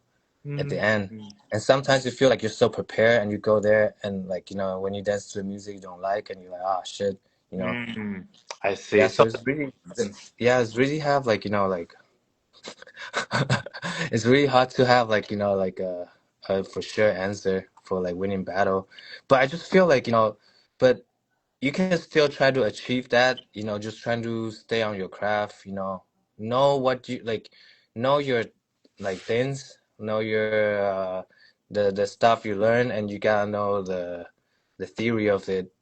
at the Mm. end. And sometimes you feel like you're so prepared and you go there and like, when you dance to the music you don't like and you're like, oh shit, you know. Mm. I see. Yeah, So so it's really yeah, it's really have like, like it's really hard to have like, like a for sure answer for like winning battle. But I just feel like, but you can still try to achieve that, just trying to stay on your craft, know what you like, know your like things, know your the stuff you learn, and you gotta know the theory of it,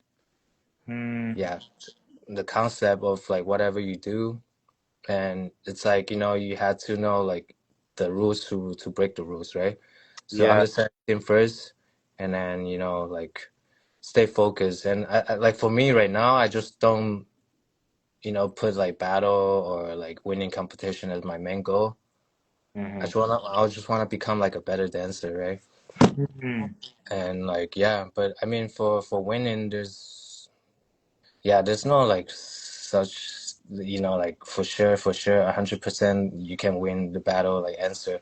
mm. yeah, the concept of like whatever you do, and it's like you had to know like the rules to break the rules, right? So Yeah. understand them first, and then like stay focused. And like for me right now, I just don't put like battle or like winning competition as my main goal. Hmm. I just wanna become like a better dancer, right? Hmm. And like yeah, but I mean for winning, there's no like such like for sure 100% you can win the battle like answer.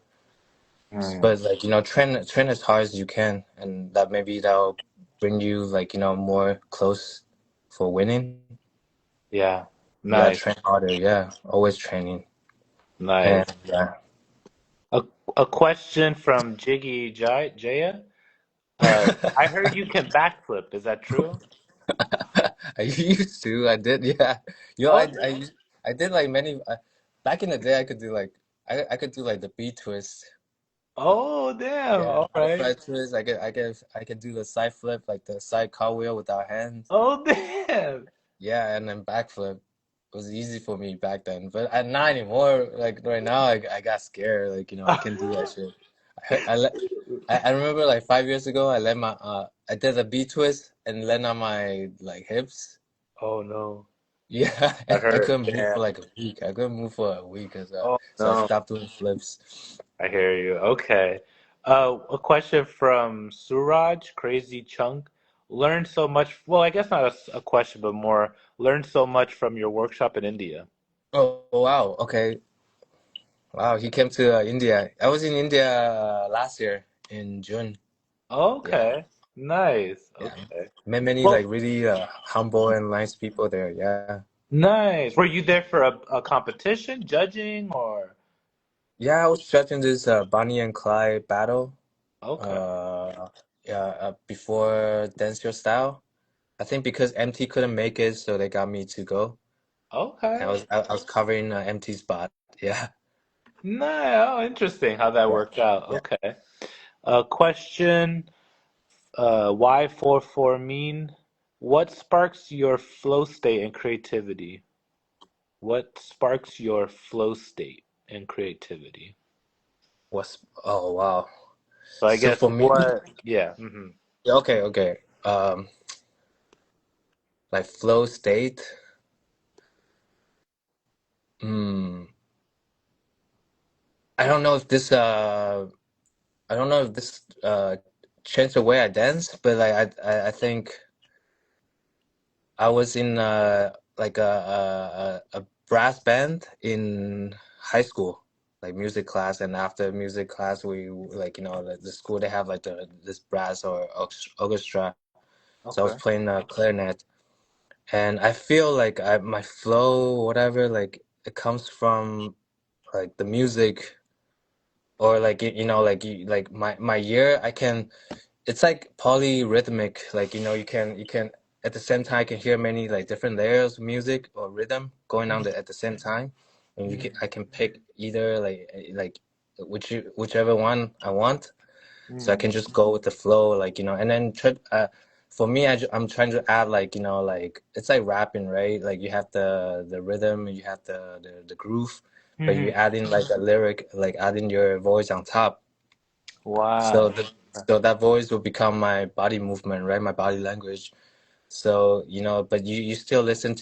Mm. But like train as hard as you can, and that maybe that'll bring you like more close for winning. Yeah. You gotta Nice. train harder, yeah, always training. And Nice. yeah. A a question from Jiggy Jaya. I heard you can backflip. Is that true? I used to. I did. Yeah. Oh, I did like many. back in the day, I could do like I could do like the B twist. Oh, damn. Yeah, All right. butterfly twist. I could do the side flip, like the side cartwheel without hands. Oh, damn. Yeah, and then backflip. It was easy for me back then, but not anymore. Like right now, I got scared. Like I can't do that shit. I let I remember like 5 years ago, I did a B twist and land on my like hips. Oh, no. Yeah, That I hurt. couldn't move Damn. for like a week. I couldn't move for a week, Oh, so I no. stopped doing flips. I hear you. Okay. A question from Suraj, Crazy Chunk. Learned so much. Well, I guess not a question, but more learned so much from your workshop in India. Oh wow, okay, wow. He came to India. I was in India last year in June. Yeah, Okay. Nice. yeah. Okay. Met many Well, like really humble and nice people there. Yeah, nice. Were you there for a competition, judging, or? yeah. I was judging this Bonnie and Clyde battle. Okay. Uh, yeah, before Dance Your Style. I think because MT couldn't make it, so they got me to go. And Okay. I was covering MT spot. Yeah, Nice. Oh, interesting how that yeah, worked out. yeah. Okay. Question. Y44 mean? What sparks your flow state and creativity? What sparks your flow state and creativity? Was oh wow. So I So guess for me, what? Yeah. Hmm. yeah, okay, okay. Like flow state. Hmm. I don't know if this I don't know if this changed the way I dance, but like I think I was in like a brass band in high school, like music class, and after music class we like the school they have like this brass or orchestra. So I was Okay. playing clarinet, and I feel like my flow, whatever, like it comes from like the music or like like my ear. I can it's like polyrhythmic. Like you can at the same time I can hear many like different layers of music or rhythm going on at the same time, and I can pick either like whichever one I want. So I Mm-hmm. can just go with the flow, like and then for me, I'm trying to add like like it's like rapping, right? Like you have the rhythm, you have the groove, but you Hmm. add in like a lyric, like adding your voice on top. So Wow. so that voice will become my body movement, right? My body language. So but you still listening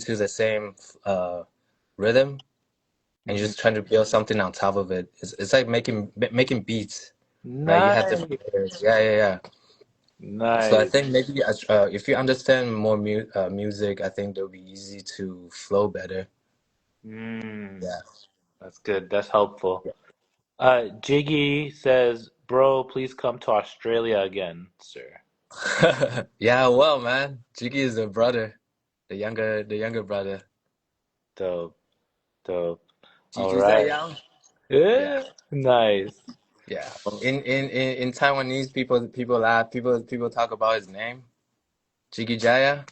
to the same rhythm, and you're Hmm. just trying to build something on top of it. It's like making beats, right? You have different Nice. layers. Yeah, yeah, yeah. So I Nice. think maybe if you understand more music, I think it'll be easy to flow better. Mm, Yeah. that's good. That's helpful. Jiggy says, "Bro, please come to Australia again, sir." Yeah, well, man, Jiggy is a brother, the younger brother. Dope. Dope. All Gigi right. Zhang. Yeah, Yeah. Nice. yeah. Well, In Taiwanese, people laugh. People talk about his name, Jiggy Jaya.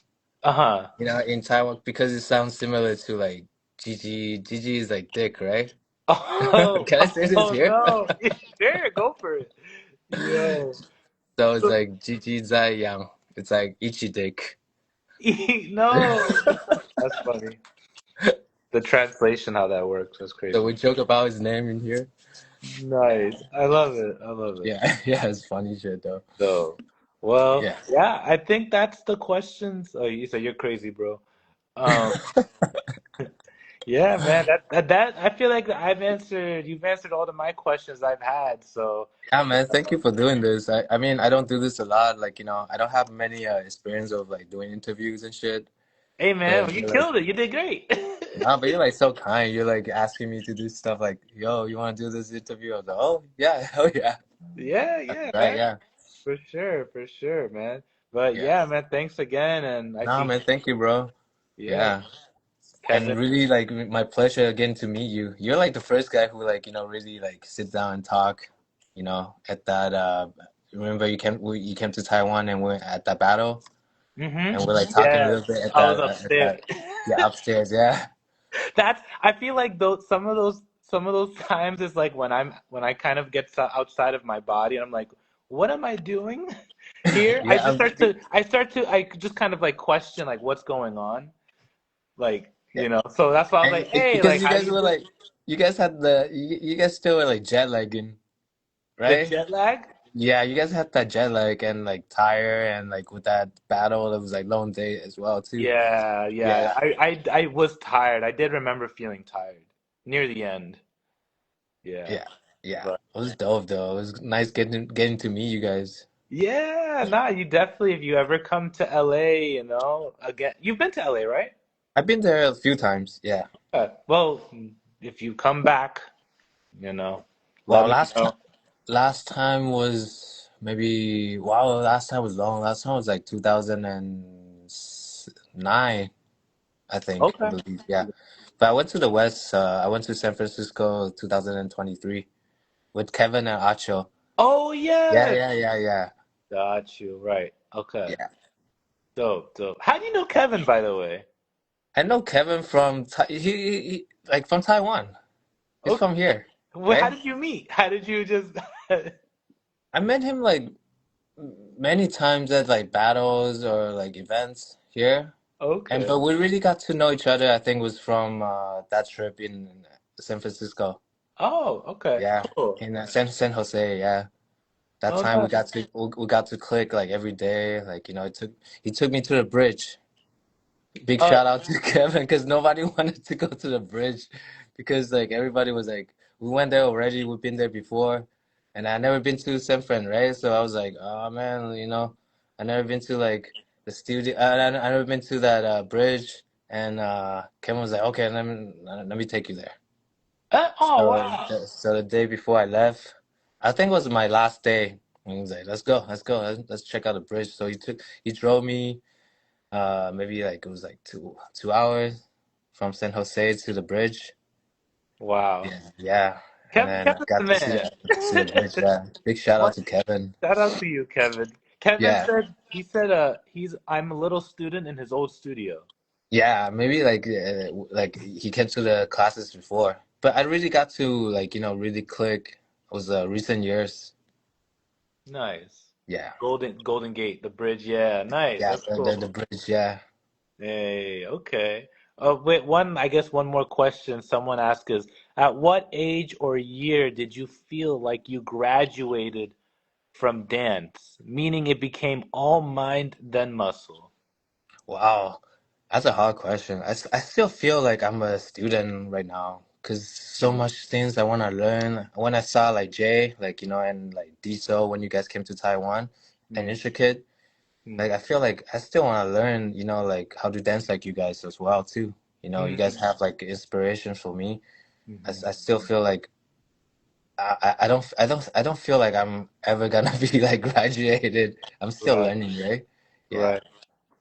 uh-huh. In Taiwan because it sounds similar to like Gigi. Gigi is like dick, right? Oh, Can I say this oh here? no. Sure, go for it. Yo. So it's like Gigi Zai. It's like Ichi dick. No. That's funny. The translation, how that works. That's So crazy. we joke about his name in here. Nice. I love it. I love it. Yeah, yeah, it's funny shit though. So, well, Yeah. yeah, I think that's the questions. Oh, you said you're crazy, bro. Um, yeah, man, that I feel like you've answered all of my questions I've had. So, Yeah, man, thank you for doing this. I mean, I don't do this a lot. Like, I don't have many experience of like doing interviews and shit. hey, man, But you you're like, killed it. You did great. nah, but you're like so kind. You're like asking me to do stuff like, yo, you want to do this interview? I was like, oh, yeah, hell yeah. Yeah, yeah, Right, man. yeah, For sure, man. But yeah. yeah, man, thanks again. And I Nah, think, man, thank you, bro. yeah, Yeah. Kevin. And really, like, my pleasure again to meet you. You're like the first guy who, like, really, like, sit down and talk, at that, remember you came to Taiwan and we're at that battle? Mm-hmm. And we're, like, talking a Yeah, little bit I was upstairs. yeah, upstairs, yeah. That's I feel like those some of those times is like when I kind of get outside of my body and I'm like, what am I doing here? Yeah, I just kind of like question like what's going on, like So that's why I was and like, hey, because like you how guys you were doing? like, you guys had you guys still were like jet lagging, The right? jet lag? Yeah, you guys had that jet lag and like tire and like with that battle, it was like long day as well too. Yeah, yeah. Yeah, I was tired. I did remember feeling tired near the end. Yeah, yeah, yeah. but It was dope though. It was nice getting to meet you guys. yeah, nah, you definitely if you ever come to LA, again, you've been to LA, right? I've been there a few times. Yeah. Well, if you come back, you know, let Wow, me know. last time was maybe wow, last time was long. Last time was like 2009, I Okay. believe. Yeah. But I went to the West. I went to San Francisco 2023 with Kevin and Acho. Oh Yeah, yes, yeah, yeah, yeah. got you. Right. Okay. Yeah. Dope, dope. How do you know Kevin, by the way? I know Kevin from like from Taiwan. He's Okay. from here, Well, how right? did you meet? How did you just? I met him like many times at like battles or like events here. And Okay. but we really got to know each other, I think was from that trip in San Francisco. Oh, okay. Yeah. Cool. In San Jose, yeah. That Oh, time no. we got to click like every day. Like, he took me to the bridge. Big Uh, shout out to Kevin because nobody wanted to go to the bridge because like everybody was like, we went there already, we've been there before, and I never been to San Fran, right? So I was like, oh man, I never been to like the studio, I never been to that bridge, and Kevin was like, okay, let me take you there. oh, So wow. the day before I left, I think it was my last day. And he was like, let's go, let's check out the bridge. So he drove me. Maybe like it was like 2 hours from San Jose to the bridge. Wow. Yeah, yeah. And then I Kevin's the got to man. see the bridge. Yeah, big shout out What? to Kevin. Shout out to you, Kevin. Kevin Yeah, said I'm a little student in his old studio. yeah. Maybe like he came to the classes before, but I really got to like really click. It was recent years. Nice. Yeah, Golden Gate, the bridge. Yeah, nice. yeah. That's The cool. bridge. Yeah. Hey, okay. Wait, I guess one more question someone asked is, at what age or year did you feel like you graduated from dance, meaning it became all mind then muscle? Wow, that's a hard question. I still feel like I'm a student right now because so Mm, much things I want to learn. When I saw like Jay, like, and like Diesel when you guys came to Taiwan and mm, Intricate, like mm, I feel like I still want to learn, like how to dance like you guys as well too. You guys mm, have like inspiration for me. mhm. I still feel like I don't feel like I'm ever gonna be like graduated. I'm still Right, learning, right? Yeah. right,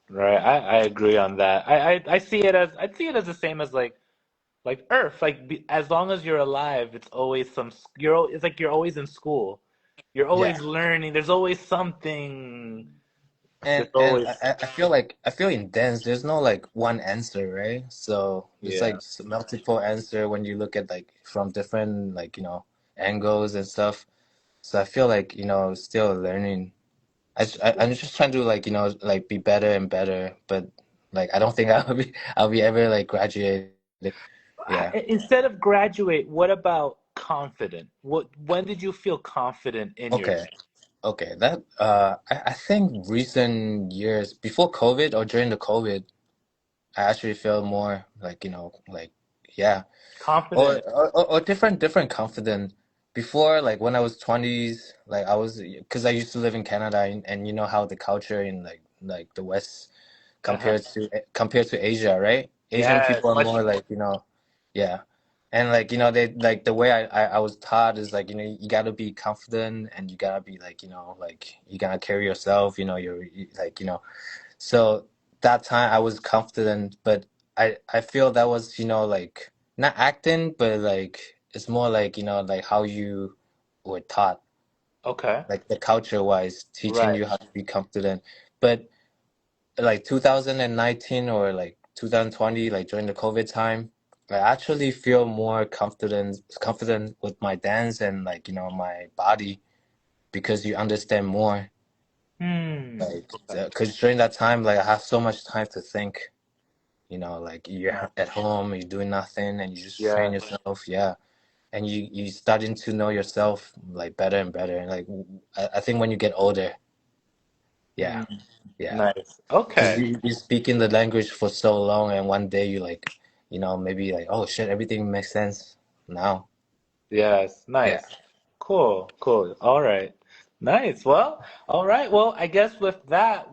right. I agree on that. I see it as the same as like Earth. As long as you're alive, it's always it's like you're always in school. You're Yeah. always learning. There's always something. There's And always I feel like I feel in dance there's no like one answer, right? So there's yeah. like multiple answer when you look at like from different like angles and stuff. So I feel like still learning. I'm just trying to like like be better and better, but like I don't think I'll be ever like graduated. Yeah. Instead of graduate, what about confident? When did you feel confident in your Okay. dance? Okay. That I think recent years before COVID or during the COVID, I actually feel more like like yeah. Confident. Or different confident before like when I was 20s like I was because I used to live in Canada and you know how the culture in like the West Uh-huh. compared to Asia, right? Asian Yes, people are much. more like yeah, and like they like the way I was taught is like you gotta be confident and you gotta be like like you gotta carry yourself, like so that time I was confident, but I feel that was like not acting, but like it's more like like how you were taught, Okay. like the culture wise, teaching Right. you how to be confident. But like 2019 or like 2020, like during the COVID time, I actually feel more confident with my dance and like, my body because you understand more. Hmm. Like, Okay. because during that time, like I have so much time to think. Like Nice. you're at home, you're doing nothing, and you just train Yeah. yourself. Yeah, and you starting to know yourself like better and better. And like I think when you get older, yeah, Hmm. yeah, Nice. because Okay. you speak in the language for so long, and one day you like, maybe like, oh shit, everything makes sense now. Yes. Yeah, Nice. Cool. Cool. All right. Nice. Well, all right. Well, I guess with that,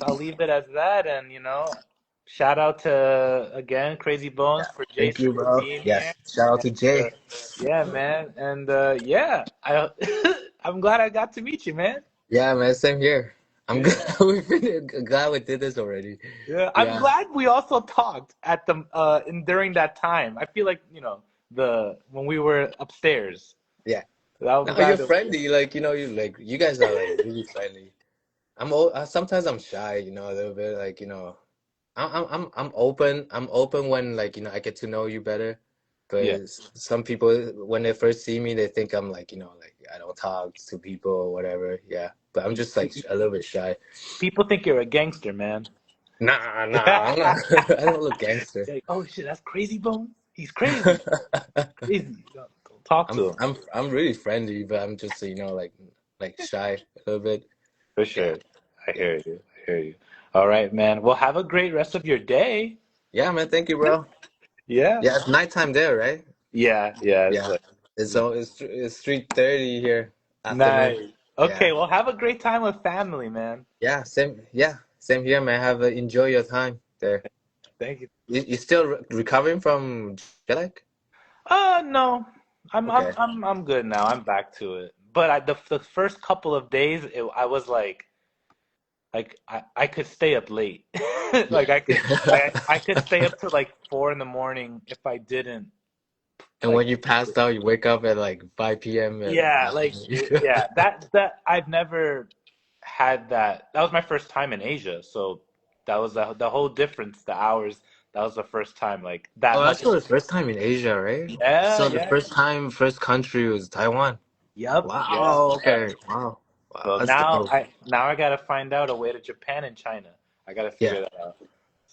I'll leave it as that. And, shout out to, again, Crazy Bones yeah. for Thank Jason you, for bro. being here. Yes, shout out And, to Jay. yeah, man. And, yeah, I'm glad I got to meet you, man. Yeah, man, same here. I'm Yeah. glad glad we did this already. Yeah. I'm Yeah, glad we also talked during that time. I feel like, when we were upstairs. yeah. I'm No, glad you're that we friendly. Like, you guys are like really friendly. Sometimes I'm shy, a little bit. Like, I'm open. I'm open when like, I get to know you better. Yeah. But some people, when they first see me, they think I'm like, like I don't talk to people or whatever. Yeah. But I'm just like a little bit shy. People think you're a gangster, man. Nah, nah, I'm not. I don't look gangster. Like, oh shit, that's Crazy Bones. He's crazy. Crazy. Don't talk I'm to him. I'm I'm really friendly, but I'm just like shy a little bit. For Yeah, sure. I yeah, hear you. I hear you. All right, man. Well, have a great rest of your day. yeah, man. Thank you, bro. Yeah. Yeah, it's nighttime there, right? Yeah. Yeah. It's Yeah, like it's 3:30 here, afternoon. nice. Yeah, Okay. Well, have a great time with family, man. same here, man. Enjoy your time there. Thank you. You still recovering from jet lag? No. Okay. I'm good now. I'm back to it. But the first couple of days, I was like I could stay up late. Yeah. Like I could stay up to like 4 in the morning if I didn't And like when you passed out, you wake up at like 5 p.m. and yeah, yeah, that I've never had that. That was my first time in Asia, so that was the whole difference, the hours. That was the first time like that Oh, much. that's your first time in Asia, right? Yeah, So the yeah. first country was Taiwan. Yep, yeah, Wow. yeah. Okay. Wow. Wow. So That's dope. now I gotta find out a way to Japan and China. I gotta Yeah. figure that out.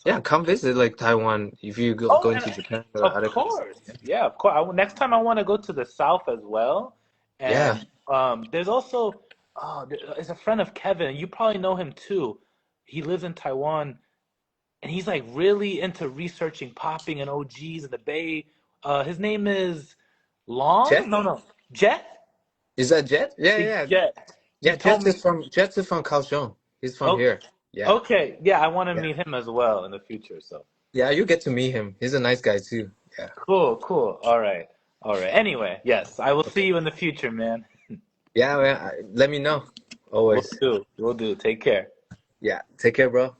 Yeah. So Come visit like Taiwan if you oh, going and to Japan or of other countries. course, yeah, of course. Next time I want to go to the south as well. Yeah. And there's also there's a friend of Kevin. You probably know him too. He lives in Taiwan, and he's like really into researching popping and OGs in the Bay. His name is Long. Jet? No, no, Jet. Is that Jet? Yeah. Big Yeah. Jet. He Yeah. told me. Jets is from Kaohsiung. He's from Oh, here. Yeah. okay. Yeah, I want to Yeah. meet him as well in the future. So. Yeah. You get to meet him. He's a nice guy too. Yeah. Cool, cool. All right. All right. Anyway, yes, I will see Okay. you in the future, man. Yeah, man. Let me know. We'll Always. do. We'll do. Take care. Yeah. Take care, bro.